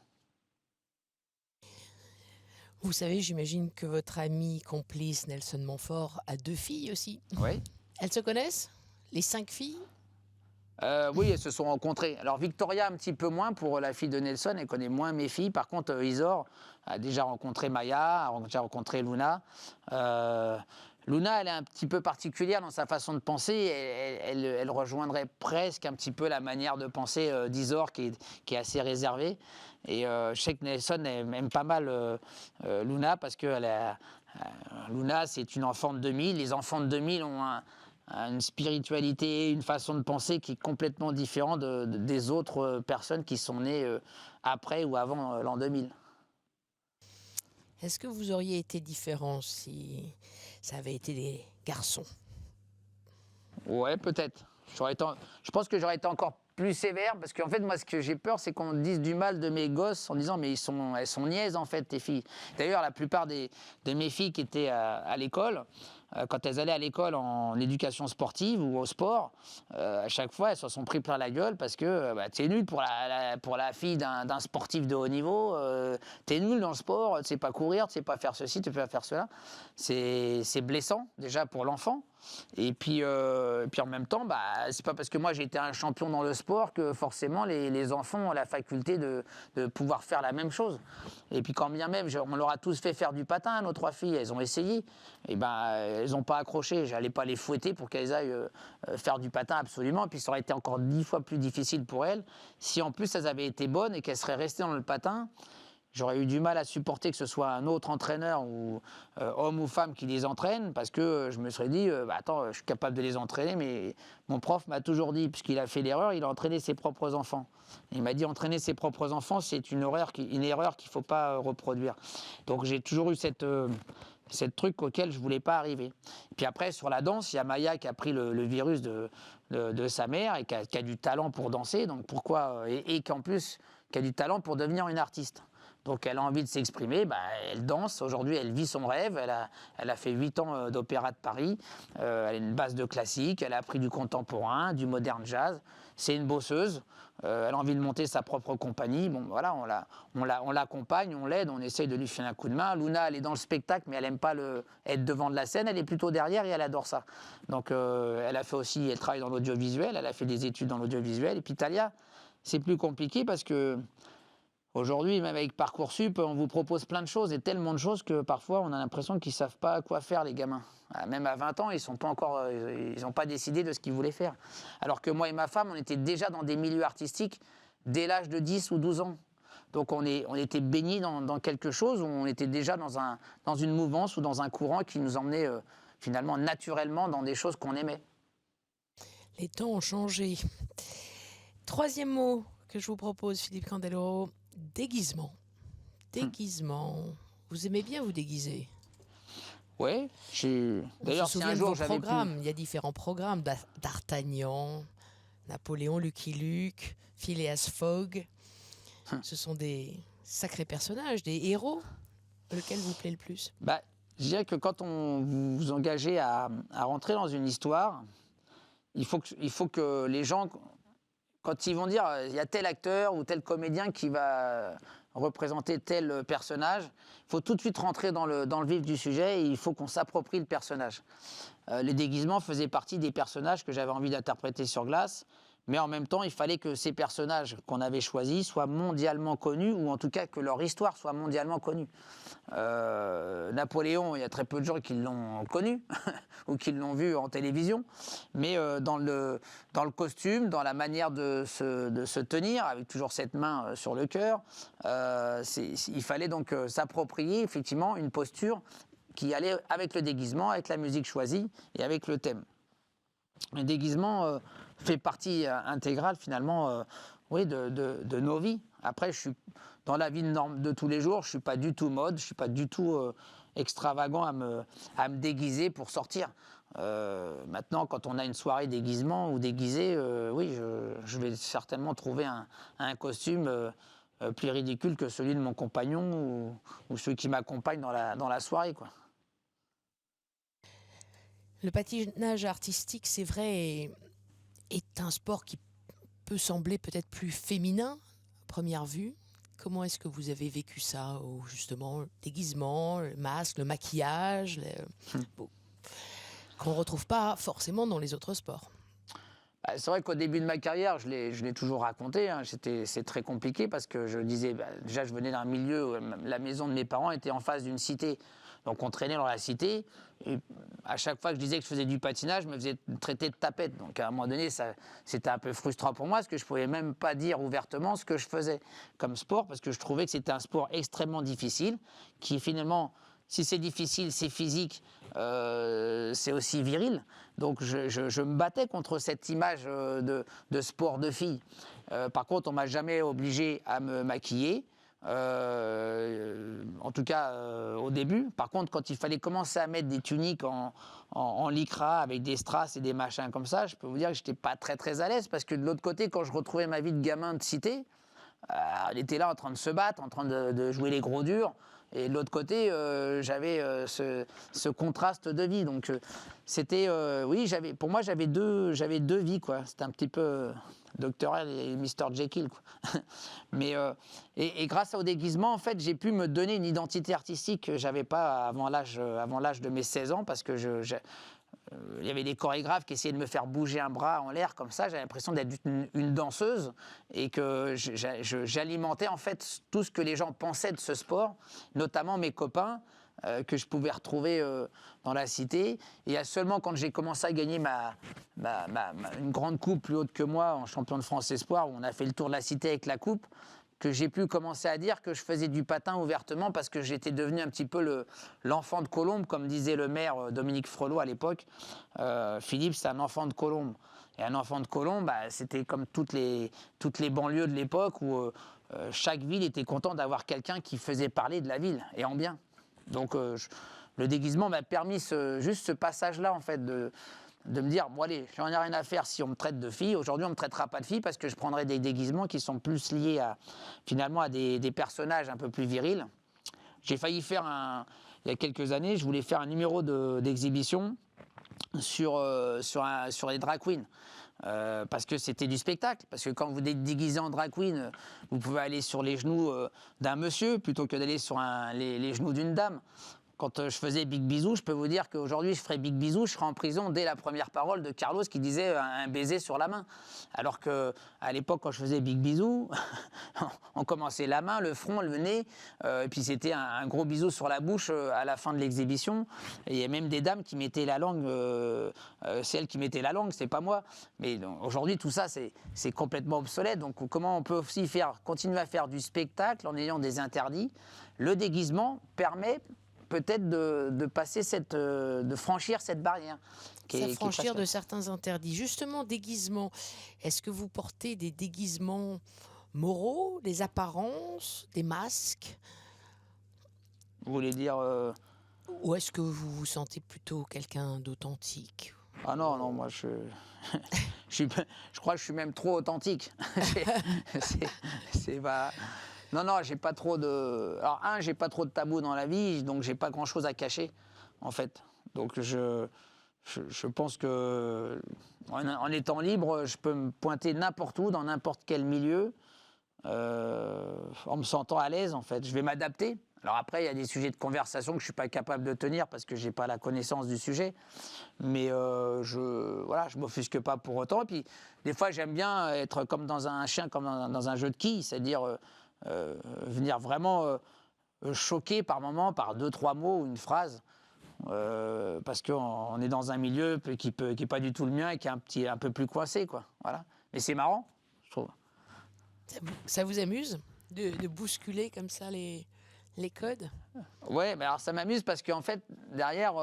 Vous savez, j'imagine que votre ami complice Nelson Montfort a 2 filles aussi. Oui. Elles se connaissent, les 5 filles? Oui, elles se sont rencontrées. Alors Victoria un petit peu moins pour la fille de Nelson, elle connaît moins mes filles. Par contre, Isor a déjà rencontré Maya, a déjà rencontré Luna. Luna, elle est un petit peu particulière dans sa façon de penser. Elle rejoindrait presque un petit peu la manière de penser d'Isor qui est assez réservée. Et je sais que Nelson aime pas mal Luna parce que Luna, c'est une enfant de 2000. Les enfants de 2000 ont une spiritualité, une façon de penser qui est complètement différente des autres personnes qui sont nées après ou avant l'an 2000. Est-ce que vous auriez été différent si ça avait été des garçons? Ouais, peut-être. Je pense que j'aurais été encore plus sévère parce qu'en fait, moi, ce que j'ai peur, c'est qu'on dise du mal de mes gosses en disant mais elles sont niaises en fait, tes filles. D'ailleurs, la plupart de mes filles qui étaient à l'école, quand elles allaient à l'école en éducation sportive ou au sport, à chaque fois, elles se sont pris plein la gueule parce que t'es nul pour la fille d'un sportif de haut niveau, t'es nul dans le sport, tu sais pas courir, tu sais pas faire ceci, tu peux pas faire cela. C'est blessant déjà pour l'enfant. Et puis en même temps, c'est pas parce que moi j'ai été un champion dans le sport que forcément les enfants ont la faculté de pouvoir faire la même chose. Et puis quand bien même, on leur a tous fait faire du patin à nos 3 filles, elles ont essayé, et elles n'ont pas accroché. J'allais pas les fouetter pour qu'elles aillent faire du patin absolument. Et puis ça aurait été encore 10 fois plus difficile pour elles si en plus elles avaient été bonnes et qu'elles seraient restées dans le patin. J'aurais eu du mal à supporter que ce soit un autre entraîneur, ou homme ou femme, qui les entraîne, parce que je me serais dit, attends, je suis capable de les entraîner, mais mon prof m'a toujours dit, puisqu'il a fait l'erreur, il a entraîné ses propres enfants. Il m'a dit, entraîner ses propres enfants, c'est une erreur qu'il ne faut pas reproduire. Donc j'ai toujours eu cette truc auquel je ne voulais pas arriver. Et puis après, sur la danse, il y a Maya qui a pris le virus de sa mère et qui a du talent pour danser, donc pourquoi, et qu'en plus, qui a du talent pour devenir une artiste. Donc elle a envie de s'exprimer, elle danse. Aujourd'hui, elle vit son rêve. Elle a fait 8 ans d'Opéra de Paris. Elle a une base de classique. Elle a appris du contemporain, du modern jazz. C'est une bosseuse. Elle a envie de monter sa propre compagnie. Bon, voilà, on l'accompagne, on l'aide, on essaye de lui filer un coup de main. Luna, elle est dans le spectacle, mais elle n'aime pas être devant de la scène. Elle est plutôt derrière et elle adore ça. Donc elle travaille dans l'audiovisuel. Elle a fait des études dans l'audiovisuel. Et puis Thalia, c'est plus compliqué parce que aujourd'hui, même avec Parcoursup, on vous propose plein de choses et tellement de choses que parfois on a l'impression qu'ils ne savent pas quoi faire, les gamins. Même à 20 ans, ils n'ont pas décidé de ce qu'ils voulaient faire. Alors que moi et ma femme, on était déjà dans des milieux artistiques dès l'âge de 10 ou 12 ans. Donc on était baignés dans quelque chose où on était déjà dans une mouvance ou dans un courant qui nous emmenait finalement naturellement dans des choses qu'on aimait. Les temps ont changé. Troisième mot que je vous propose, Philippe Candeloro, déguisement. Déguisement. Vous aimez bien vous déguiser? Oui. D'ailleurs, si un jour j'avais il y a différents programmes. D'Artagnan, Napoléon, Lucky Luke, Phileas Fogg. Ce sont des sacrés personnages, des héros. Lequel vous plaît le plus? Je dirais que quand vous vous engagez à rentrer dans une histoire, il faut que les gens, quand ils vont dire il y a tel acteur ou tel comédien qui va représenter tel personnage, il faut tout de suite rentrer dans le vif du sujet et il faut qu'on s'approprie le personnage. Les déguisements faisaient partie des personnages que j'avais envie d'interpréter sur glace, mais en même temps, il fallait que ces personnages qu'on avait choisis soient mondialement connus, ou en tout cas que leur histoire soit mondialement connue. Napoléon, il y a très peu de gens qui l'ont connu, ou qui l'ont vu en télévision, mais dans le costume, dans la manière de se tenir, avec toujours cette main sur le cœur, il fallait donc s'approprier effectivement une posture qui allait avec le déguisement, avec la musique choisie et avec le thème. Le déguisement fait partie intégrale finalement de nos vies. Après, dans la vie de tous les jours, je ne suis pas du tout mode, je ne suis pas du tout extravagant à me déguiser pour sortir. Maintenant, quand on a une soirée déguisement ou déguisé, oui, je vais certainement trouver un costume plus ridicule que celui de mon compagnon ou ceux qui m'accompagnent dans la soirée, quoi. Le patinage artistique, c'est vrai, est un sport qui peut sembler peut-être plus féminin à première vue. Comment est-ce que vous avez vécu ça, justement, le déguisement, le masque, le maquillage, qu'on ne retrouve pas forcément dans les autres sports? C'est vrai qu'au début de ma carrière, je l'ai toujours raconté, hein, c'est très compliqué parce que je disais, déjà je venais d'un milieu où la maison de mes parents était en face d'une cité. Donc on traînait dans la cité, et à chaque fois que je disais que je faisais du patinage, je me faisais traiter de tapette. Donc à un moment donné, c'était un peu frustrant pour moi, parce que je ne pouvais même pas dire ouvertement ce que je faisais comme sport, parce que je trouvais que c'était un sport extrêmement difficile, qui finalement, si c'est difficile, c'est physique, c'est aussi viril. Donc je me battais contre cette image de sport de fille. Par contre, on ne m'a jamais obligé à me maquiller. En tout cas au début. Par contre, quand il fallait commencer à mettre des tuniques en lycra avec des strass et des machins comme ça, je peux vous dire que j'étais pas très très à l'aise, parce que de l'autre côté, quand je retrouvais ma vie de gamin de cité, elle était là en train de se battre, en train de jouer les gros durs, et de l'autre côté j'avais ce contraste de vie. Donc c'était oui, pour moi j'avais deux vies, quoi. C'était un petit peu Dr. L et Mr. Jekyll, quoi. Mais et grâce au déguisement, en fait, j'ai pu me donner une identité artistique que j'avais pas avant l'âge de mes 16 ans, parce que il y avait des chorégraphes qui essayaient de me faire bouger un bras en l'air comme ça. J'avais l'impression d'être une danseuse, et que j'alimentais en fait tout ce que les gens pensaient de ce sport, notamment mes copains que je pouvais retrouver dans la cité. Et il y a seulement quand j'ai commencé à gagner une grande coupe plus haute que moi en champion de France Espoir, où on a fait le tour de la cité avec la coupe, que j'ai pu commencer à dire que je faisais du patin ouvertement, parce que j'étais devenu un petit peu l'enfant de Colombe, comme disait le maire Dominique Frelot à l'époque. Philippe, c'est un enfant de Colombe. Et un enfant de Colombe, c'était comme toutes les banlieues de l'époque, où chaque ville était content d'avoir quelqu'un qui faisait parler de la ville, et en bien. Donc le déguisement m'a permis juste ce passage-là, en fait, de me dire, bon allez, j'en ai rien à faire si on me traite de fille. Aujourd'hui, on ne me traitera pas de fille parce que je prendrai des déguisements qui sont plus liés finalement à des personnages un peu plus virils. J'ai failli faire il y a quelques années, je voulais faire un numéro d'exhibition sur les drag queens. Parce que c'était du spectacle. Parce que quand vous êtes déguisé en drag queen, vous pouvez aller sur les genoux d'un monsieur plutôt que d'aller sur les genoux d'une dame. Quand je faisais Big Bisou, je peux vous dire qu'aujourd'hui, je ferais Big Bisou, je serais en prison dès la première parole de Carlos qui disait un baiser sur la main. Alors qu'à l'époque, quand je faisais Big Bisou, on commençait la main, le front, le nez, et puis c'était un gros bisou sur la bouche à la fin de l'exhibition. Et il y a même des dames qui mettaient la langue, c'est elles qui mettaient la langue, c'est pas moi. Mais aujourd'hui, tout ça, c'est complètement obsolète. Donc comment on peut aussi continuer à faire du spectacle en ayant des interdits? Le déguisement permet peut-être de passer de franchir cette barrière. S'affranchir de certains interdits. Justement, déguisement, est-ce que vous portez des déguisements moraux, des apparences, des masques? Vous voulez dire... Ou est-ce que vous vous sentez plutôt quelqu'un d'authentique? Ah non, moi je crois que je suis même trop authentique. C'est pas... Non, j'ai pas trop de... Alors, j'ai pas trop de tabous dans la vie, donc j'ai pas grand-chose à cacher, en fait. Donc, je pense que en étant libre, je peux me pointer n'importe où, dans n'importe quel milieu, en me sentant à l'aise, en fait. Je vais m'adapter. Alors après, il y a des sujets de conversation que je suis pas capable de tenir parce que j'ai pas la connaissance du sujet. Mais je m'offusque pas pour autant. Et puis, des fois, j'aime bien être comme dans un chien, comme dans un jeu de quilles, c'est-à-dire... venir vraiment choquer par moment, par 2-3 mots ou une phrase, parce qu'on est dans un milieu qui n'est pas du tout le mien et qui est un peu plus coincé, quoi. Voilà. Mais c'est marrant, je trouve. Ça vous amuse de bousculer comme ça les codes? Ouais, mais alors ça m'amuse parce qu'en fait, derrière,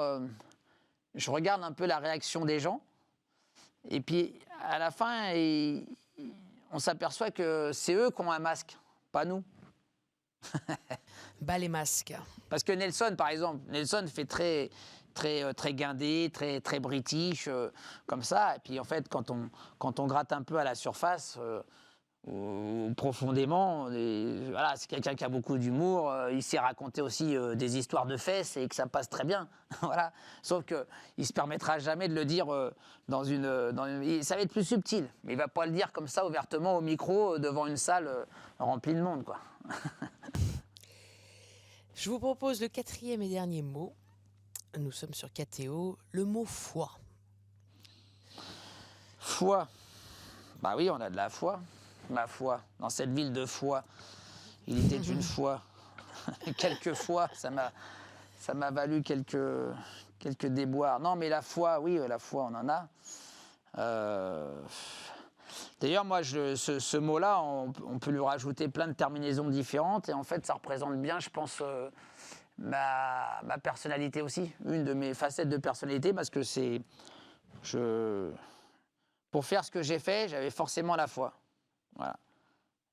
je regarde un peu la réaction des gens, et puis à la fin, on s'aperçoit que c'est eux qui ont un masque. Pas nous. Bas les masques. Parce que Nelson, par exemple, Nelson fait très guindé, très british, comme ça. Et puis en fait, quand on gratte un peu à la surface, ou profondément, voilà, c'est quelqu'un qui a beaucoup d'humour. Il sait raconter aussi des histoires de fesses et que ça passe très bien. Voilà. Sauf qu'il ne se permettra jamais de le dire ça va être plus subtil. Mais il ne va pas le dire comme ça ouvertement au micro devant une salle remplie de monde, quoi. Je vous propose le 4e et dernier mot. Nous sommes sur KTO. Le mot foi. Foi. Bah oui, on a de la foi. Ma foi, dans cette ville de foi, il était une fois. Quelques fois, ça m'a valu quelques déboires. Non, mais la foi, oui, la foi, on en a. D'ailleurs, moi, ce mot-là, on peut lui rajouter plein de terminaisons différentes, et en fait, ça représente bien, je pense, ma personnalité aussi, une de mes facettes de personnalité, parce que pour faire ce que j'ai fait, j'avais forcément la foi. Voilà.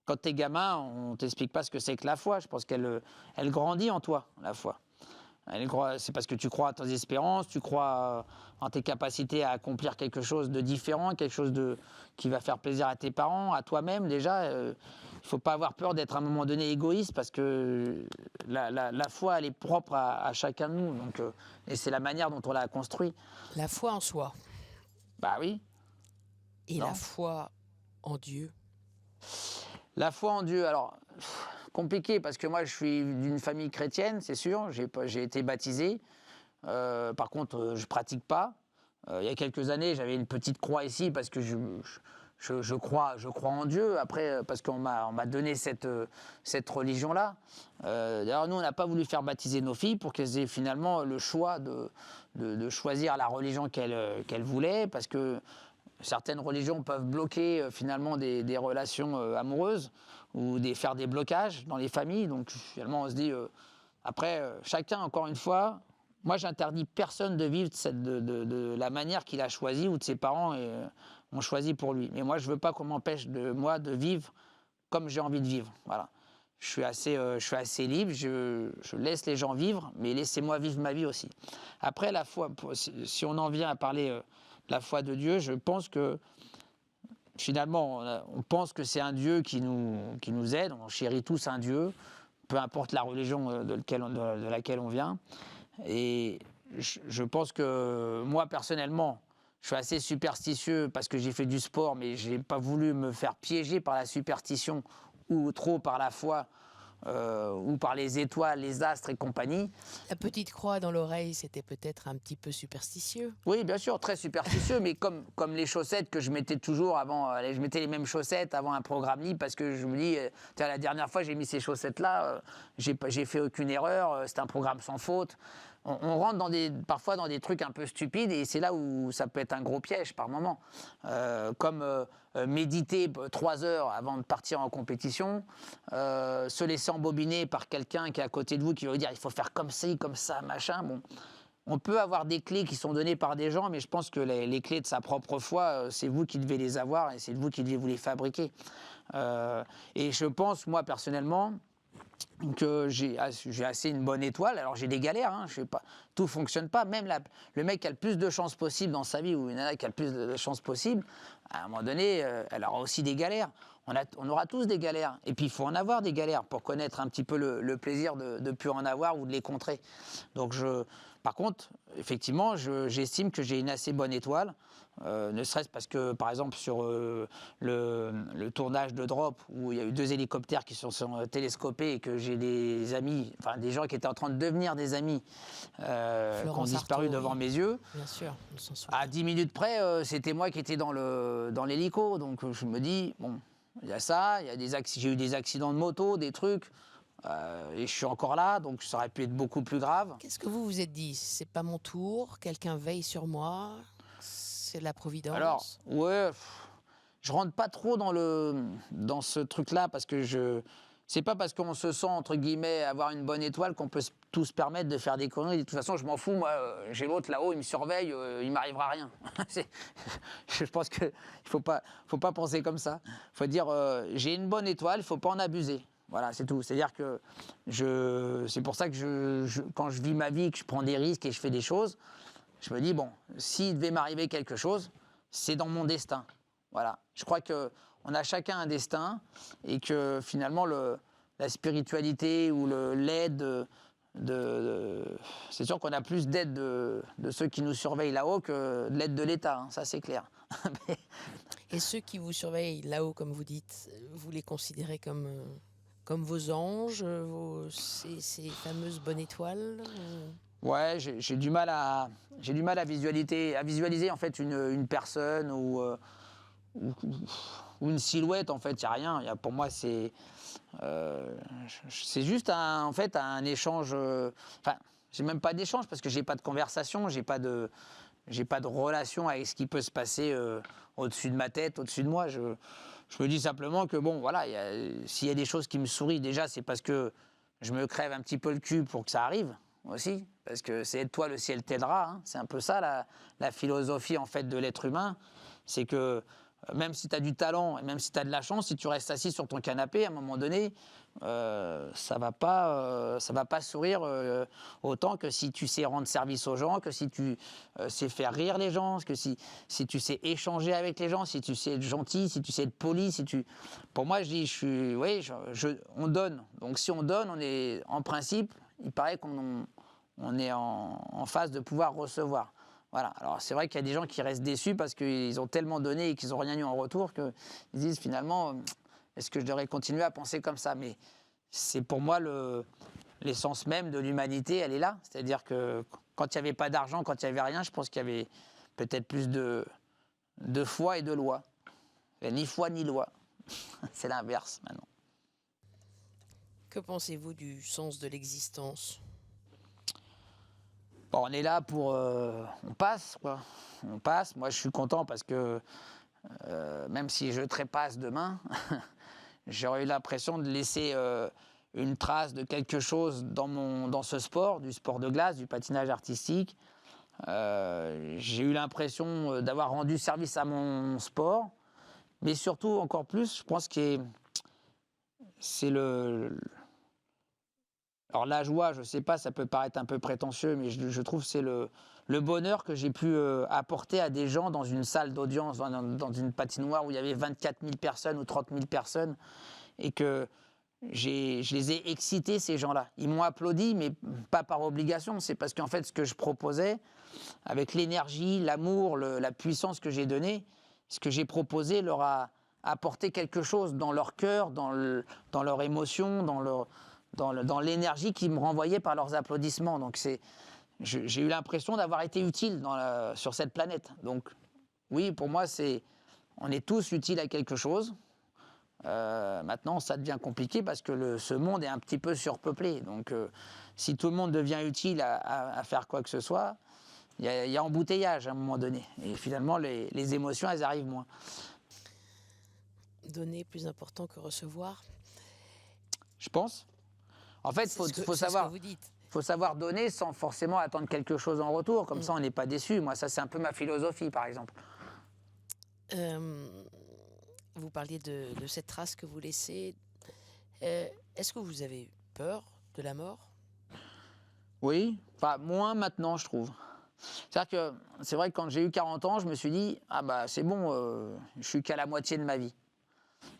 Quand t'es gamin, on t'explique pas ce que c'est que la foi. Je pense qu'elle grandit en toi, la foi. C'est parce que tu crois à tes espérances, tu crois en tes capacités à accomplir quelque chose de différent, quelque chose qui va faire plaisir à tes parents, à toi-même déjà. Il faut pas avoir peur d'être à un moment donné égoïste, parce que la foi, elle est propre à chacun de nous. Donc, et c'est la manière dont on l'a construit. La foi en soi. Bah oui. Et la foi en Dieu. La foi en Dieu, alors, compliqué, parce que moi, je suis d'une famille chrétienne, c'est sûr, j'ai été baptisé. Par contre, je ne pratique pas. Il y a quelques années, j'avais une petite croix ici, parce que je crois en Dieu, après, parce qu'on m'a donné cette religion-là. D'ailleurs, nous, on n'a pas voulu faire baptiser nos filles pour qu'elles aient finalement le choix de choisir la religion qu'elles voulaient, parce que certaines religions peuvent bloquer finalement des relations amoureuses ou faire des blocages dans les familles. Donc finalement, on se dit, après, chacun, encore une fois, moi, j'interdis personne de vivre de la manière qu'il a choisie ou de ses parents ont choisi pour lui. Mais moi, je ne veux pas qu'on m'empêche de vivre comme j'ai envie de vivre. Voilà. Je suis assez libre, je laisse les gens vivre, mais laissez-moi vivre ma vie aussi. Après, la foi, si on en vient à parler la foi de Dieu, je pense que finalement, on pense que c'est un Dieu qui nous aide, on chérit tous un Dieu, peu importe la religion de laquelle on vient. Et je pense que moi, personnellement, je suis assez superstitieux parce que j'ai fait du sport, mais je n'ai pas voulu me faire piéger par la superstition ou trop par la foi ou par les étoiles, les astres et compagnie. La petite croix dans l'oreille, c'était peut-être un petit peu superstitieux. Oui, bien sûr, très superstitieux, mais comme les chaussettes que je mettais toujours avant, je mettais les mêmes chaussettes avant un programme libre parce que je me dis, la dernière fois j'ai mis ces chaussettes-là, j'ai fait aucune erreur, c'est un programme sans faute. On rentre parfois dans des trucs un peu stupides et c'est là où ça peut être un gros piège par moment. Comme méditer 3 heures avant de partir en compétition, se laisser embobiner par quelqu'un qui est à côté de vous qui va vous dire il faut faire comme ci, comme ça, machin. Bon, on peut avoir des clés qui sont données par des gens, mais je pense que les clés de sa propre foi, c'est vous qui devez les avoir et c'est vous qui devez vous les fabriquer. Et je pense, moi personnellement, que j'ai assez une bonne étoile. Alors j'ai des galères, hein, je sais pas, tout fonctionne pas. Même le mec qui a le plus de chances possible dans sa vie ou une nana qui a le plus de chances possible, à un moment donné, elle aura aussi des galères. On aura tous des galères. Et puis il faut en avoir des galères pour connaître un petit peu le plaisir de ne plus en avoir ou de les contrer. Donc par contre, effectivement, j'estime que j'ai une assez bonne étoile. Ne serait-ce parce que, par exemple, sur le tournage de Drop, où il y a eu 2 hélicoptères qui sont télescopés et que j'ai des amis, enfin des gens qui étaient en train de devenir des amis, qui ont disparu devant mes yeux. Bien sûr, on s'en souvient. À 10 minutes près, c'était moi qui étais dans l'hélico. Donc je me dis, bon, il y a ça, j'ai eu des accidents de moto, des trucs. Et je suis encore là, donc ça aurait pu être beaucoup plus grave. Qu'est-ce que vous vous êtes dit? C'est pas mon tour, quelqu'un veille sur moi, c'est la providence. Alors, ouais, je rentre pas trop dans ce truc-là parce que c'est pas parce qu'on se sent, entre guillemets, avoir une bonne étoile qu'on peut tous se permettre de faire des conneries. De toute façon, je m'en fous, moi, j'ai l'autre là-haut, il me surveille, il m'arrivera rien. Je pense qu'il faut pas penser comme ça. Il faut dire, j'ai une bonne étoile, il faut pas en abuser. Voilà, c'est tout. C'est-à-dire que c'est pour ça que quand je vis ma vie, que je prends des risques et je fais des choses, je me dis, bon, s'il devait m'arriver quelque chose, c'est dans mon destin. Voilà. Je crois qu'on a chacun un destin et que finalement, la spiritualité ou l'aide, c'est sûr qu'on a plus d'aide de ceux qui nous surveillent là-haut que de l'aide de l'État, hein, ça c'est clair. Et ceux qui vous surveillent là-haut, comme vous dites, vous les considérez comme vos anges, ces fameuses bonnes étoiles Ouais, j'ai du mal à visualiser en fait une personne ou une silhouette. En fait, il y a rien. Pour moi, c'est juste en fait un échange. Enfin, j'ai même pas d'échange parce que j'ai pas de conversation, j'ai pas de relation avec ce qui peut se passer au-dessus de ma tête, au-dessus de moi. Je me dis simplement que bon, voilà, s'il y a des choses qui me sourient, déjà, c'est parce que je me crève un petit peu le cul pour que ça arrive aussi, parce que c'est aide-toi, le ciel t'aidera. Hein. C'est un peu ça la philosophie en fait de l'être humain, c'est que même si tu as du talent et même si tu as de la chance, si tu restes assis sur ton canapé, à un moment donné, ça va pas sourire autant que si tu sais rendre service aux gens, que si tu sais faire rire les gens, que si tu sais échanger avec les gens, si tu sais être gentil, si tu sais être poli, Pour moi, je dis, on donne. Donc si on donne, on est en principe, il paraît qu'on est en phase de pouvoir recevoir. Voilà. Alors c'est vrai qu'il y a des gens qui restent déçus parce qu'ils ont tellement donné et qu'ils n'ont rien eu en retour qu'ils disent finalement, est-ce que je devrais continuer à penser comme ça? Mais c'est pour moi l'essence même de l'humanité, elle est là. C'est-à-dire que quand il n'y avait pas d'argent, quand il n'y avait rien, je pense qu'il y avait peut-être plus de foi et de loi. Il n'y a ni foi ni loi. C'est l'inverse maintenant. Que pensez-vous du sens de l'existence ? Bon, on est là pour... on passe, quoi. On passe. Moi, je suis content parce que même si je trépasse demain, j'aurais eu l'impression de laisser une trace de quelque chose dans ce sport, du sport de glace, du patinage artistique. J'ai eu l'impression d'avoir rendu service à mon sport. Mais surtout, encore plus, je pense que c'est Alors la joie, je ne sais pas, ça peut paraître un peu prétentieux, mais je trouve que c'est le bonheur que j'ai pu apporter à des gens dans une salle d'audience, dans une patinoire où il y avait 24 000 personnes ou 30 000 personnes, et que je les ai excités, ces gens-là. Ils m'ont applaudi, mais pas par obligation. C'est parce qu'en fait, ce que je proposais, avec l'énergie, l'amour, la puissance que j'ai donnée, ce que j'ai proposé leur a apporté quelque chose dans leur cœur, dans leur émotion, dans l'énergie qu'ils me renvoyaient par leurs applaudissements. Donc j'ai eu l'impression d'avoir été utile sur cette planète. Donc oui, pour moi, on est tous utiles à quelque chose. Maintenant, ça devient compliqué parce que ce monde est un petit peu surpeuplé. Donc, si tout le monde devient utile à faire quoi que ce soit, il y a embouteillage à un moment donné. Et finalement, les émotions, elles arrivent moins. Donner plus important que recevoir. Je pense. En fait, il faut savoir donner sans forcément attendre quelque chose en retour. Comme ça, on n'est pas déçu. Moi, ça, c'est un peu ma philosophie, par exemple. Vous parliez de cette trace que vous laissez. Est-ce que vous avez peur de la mort? Oui, enfin, moins maintenant, je trouve. C'est-à-dire que c'est vrai que quand j'ai eu 40 ans, je me suis dit « Ah bah c'est bon, je suis qu'à la moitié de ma vie ».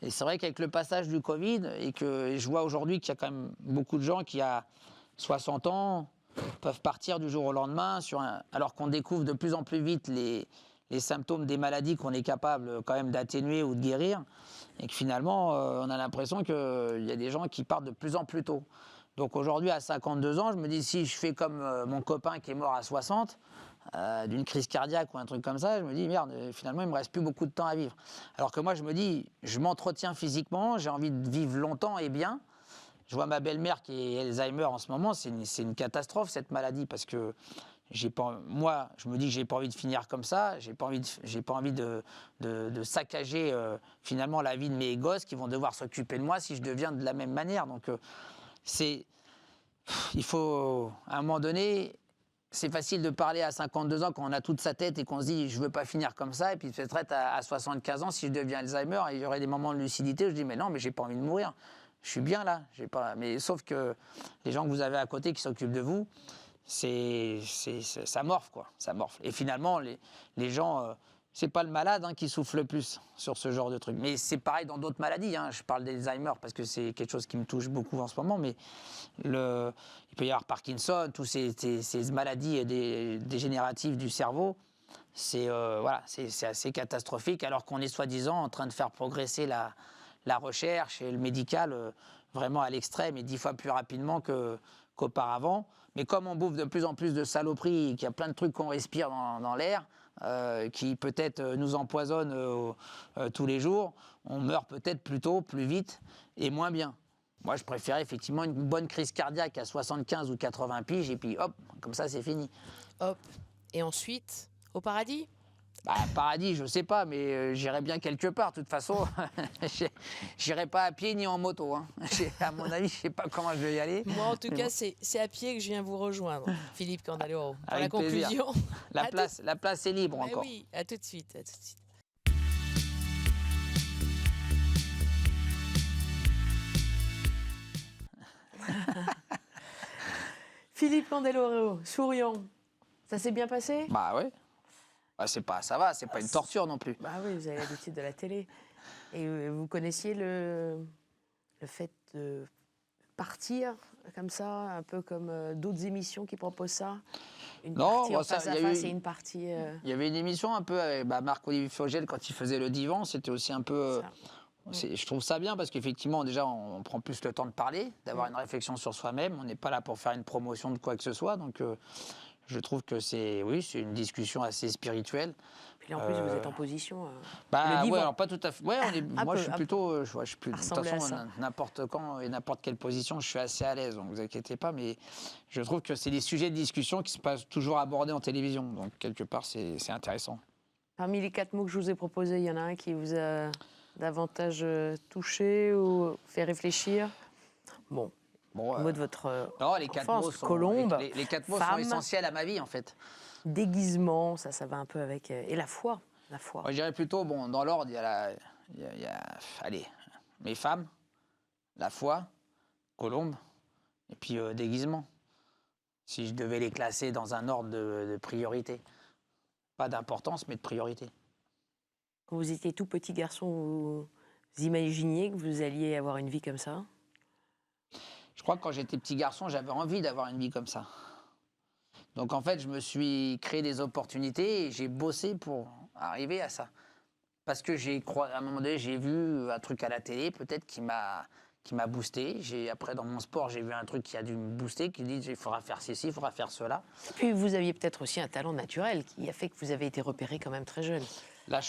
Et c'est vrai qu'avec le passage du Covid, et que je vois aujourd'hui qu'il y a quand même beaucoup de gens qui, à 60 ans, peuvent partir du jour au lendemain, alors qu'on découvre de plus en plus vite les symptômes des maladies qu'on est capable quand même d'atténuer ou de guérir, et que finalement, on a l'impression qu'il y a des gens qui partent de plus en plus tôt. Donc aujourd'hui, à 52 ans, je me dis, si je fais comme mon copain qui est mort à 60, d'une crise cardiaque ou un truc comme ça, je me dis, merde, finalement, il me reste plus beaucoup de temps à vivre. Alors que moi, je me dis, je m'entretiens physiquement, j'ai envie de vivre longtemps et bien. Je vois ma belle-mère qui est Alzheimer en ce moment, c'est une catastrophe, cette maladie, parce que moi, je me dis que j'ai pas envie de finir comme ça, j'ai pas envie de saccager finalement la vie de mes gosses qui vont devoir s'occuper de moi si je deviens de la même manière. Donc, il faut, à un moment donné, c'est facile de parler à 52 ans quand on a toute sa tête et qu'on se dit je veux pas finir comme ça, et puis peut-être à 75 ans, si je deviens Alzheimer, il y aurait des moments de lucidité où je dis mais non, mais j'ai pas envie de mourir. Je suis bien là, mais sauf que les gens que vous avez à côté qui s'occupent de vous, ça morfle, quoi. Ça morfle. Et finalement, les gens, c'est pas le malade qui souffle le plus sur ce genre de truc. Mais c'est pareil dans d'autres maladies. Je parle d'Alzheimer parce que c'est quelque chose qui me touche beaucoup en ce moment. Mais il peut y avoir Parkinson, toutes ces maladies dégénératives du cerveau. C'est assez catastrophique, alors qu'on est soi-disant en train de faire progresser la recherche et le médical vraiment à l'extrême et 10 fois plus rapidement qu'auparavant. Mais comme on bouffe de plus en plus de saloperies, qu'il y a plein de trucs qu'on respire dans l'air, qui peut-être nous empoisonnent tous les jours, on meurt peut-être plus tôt, plus vite et moins bien. Moi, je préférais effectivement une bonne crise cardiaque à 75 ou 80 piges, et puis hop, comme ça, c'est fini. Hop. Et ensuite, au paradis? Paradis, je sais pas, mais j'irai bien quelque part. De toute façon, j'irai pas à pied ni en moto. À mon avis, je sais pas comment je vais y aller. Moi, en tout cas, c'est à pied que je viens vous rejoindre, Philippe Candeloro. Pour Avec la conclusion. La place est libre encore. Oui, à tout de suite. À tout de suite. Philippe Candeloro, souriant. Ça s'est bien passé? Bah ouais. Ça va, c'est pas une torture non plus. Bah oui, vous avez l'habitude de la télé. Et vous connaissiez le fait de partir comme ça, un peu comme d'autres émissions qui proposent ça? Une partie en face à face et une partie... Il y avait une émission un peu avec Marc-Olivier Fogel quand il faisait le divan, c'était aussi un peu... Je trouve ça bien parce qu'effectivement, déjà, on prend plus le temps de parler, d'avoir une réflexion sur soi-même. On n'est pas là pour faire une promotion de quoi que ce soit. Donc, je trouve que c'est une discussion assez spirituelle. Puis là, en plus, vous êtes en position. Ouais, alors pas tout à fait. Ouais, moi, je suis plutôt. De toute façon, n'importe quand et n'importe quelle position, je suis assez à l'aise. Donc, vous inquiétez pas. Mais je trouve que c'est des sujets de discussion qui ne sont pas toujours abordés en télévision. Donc, quelque part, c'est intéressant. Parmi les 4 mots que je vous ai proposés, il y en a un qui vous a davantage touché ou fait réfléchir? Bon. Le mot de votre les 4 enfance, mots sont, colombe, les 4 mots femme, sont essentiels à ma vie, en fait. Déguisement, ça va un peu avec... et la foi. Moi, je dirais plutôt, dans l'ordre, il y a mes femmes, la foi, colombe, Et puis déguisement. Si je devais les classer dans un ordre de priorité. Pas d'importance, mais de priorité. Quand vous étiez tout petit garçon, vous imaginiez que vous alliez avoir une vie comme ça? Je crois que quand j'étais petit garçon, j'avais envie d'avoir une vie comme ça. Donc en fait, je me suis créé des opportunités et j'ai bossé pour arriver à ça. Parce que à un moment donné, j'ai vu un truc à la télé, peut-être qui m'a boosté. Après, dans mon sport, j'ai vu un truc qui a dû me booster, qui dit il faudra faire ceci, il faudra faire cela. Puis vous aviez peut-être aussi un talent naturel qui a fait que vous avez été repéré quand même très jeune. La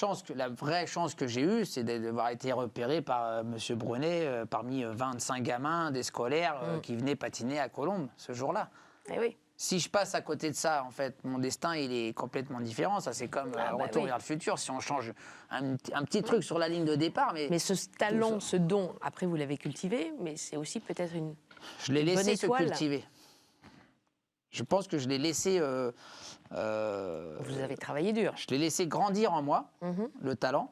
vraie chance que j'ai eue, c'est d'avoir été repéré par M. Brunet parmi 25 gamins, des scolaires qui venaient patiner à Colombes ce jour-là. Eh oui. Si je passe à côté de ça, en fait, mon destin, il est complètement différent. Ça, c'est comme Retour vers le futur. Si on change un petit truc sur la ligne de départ, mais ce talent, ce don, après, vous l'avez cultivé, mais c'est aussi peut-être une Je l'ai laissé bonne se étoile. cultiver. Je pense que je l'ai laissé... Vous avez travaillé dur. Je l'ai laissé grandir en moi, le talent,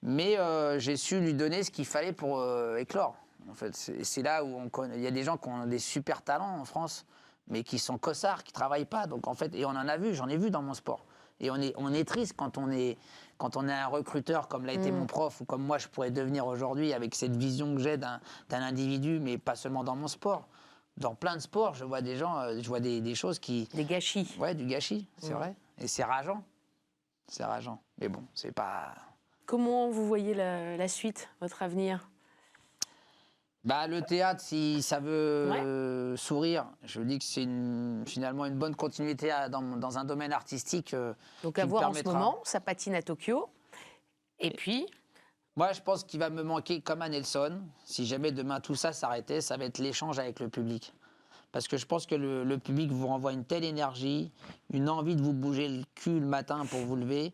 mais j'ai su lui donner ce qu'il fallait pour éclore. En fait, c'est là où il y a des gens qui ont des super talents en France, mais qui sont cossards, qui travaillent pas. Donc en fait, et on en a vu, j'en ai vu dans mon sport. Et on est triste quand on est un recruteur comme l'a été mon prof ou comme moi je pourrais devenir aujourd'hui avec cette vision que j'ai d'un individu, mais pas seulement dans mon sport. Dans plein de sports, je vois des gens, je vois des choses qui... Des gâchis. Ouais, du gâchis, c'est vrai. Et c'est rageant. C'est rageant. Mais bon, c'est pas... Comment vous voyez la suite, votre avenir? Le théâtre, si ça veut sourire, je dis que c'est finalement une bonne continuité dans un domaine artistique. Donc à voir en ce moment, ça patine à Tokyo. Et puis... Moi, je pense qu'il va me manquer, comme à Nelson, si jamais demain tout ça s'arrêtait, ça va être l'échange avec le public. Parce que je pense que le public vous renvoie une telle énergie, une envie de vous bouger le cul le matin pour vous lever.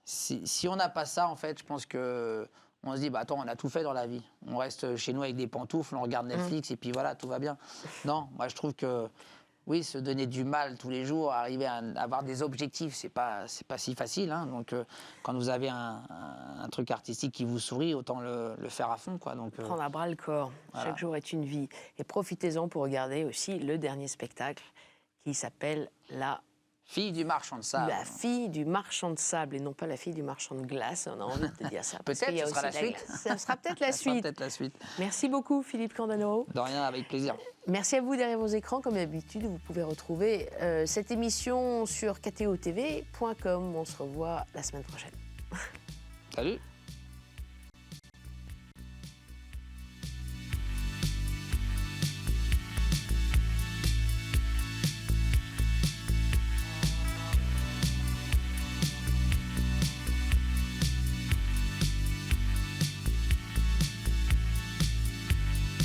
Si on n'a pas ça, en fait, je pense que... On se dit, attends, on a tout fait dans la vie. On reste chez nous avec des pantoufles, on regarde Netflix et puis voilà, tout va bien. Non, moi je trouve que, oui, se donner du mal tous les jours, arriver à avoir des objectifs, c'est pas si facile. Hein. Donc, quand vous avez un truc artistique qui vous sourit, autant le faire à fond. Quoi. Donc, prendre à bras le corps. Voilà. Chaque jour est une vie. Et profitez-en pour regarder aussi le dernier spectacle qui s'appelle La Fille du marchand de sable. La fille du marchand de sable et non pas la fille du marchand de glace. On a envie de dire ça. Peut-être ce sera la suite. Ça sera peut-être la suite. Peut-être la suite. Merci beaucoup, Philippe Candanoro. De rien, avec plaisir. Merci à vous derrière vos écrans. Comme d'habitude, vous pouvez retrouver cette émission sur ktotv.com. On se revoit la semaine prochaine. Salut.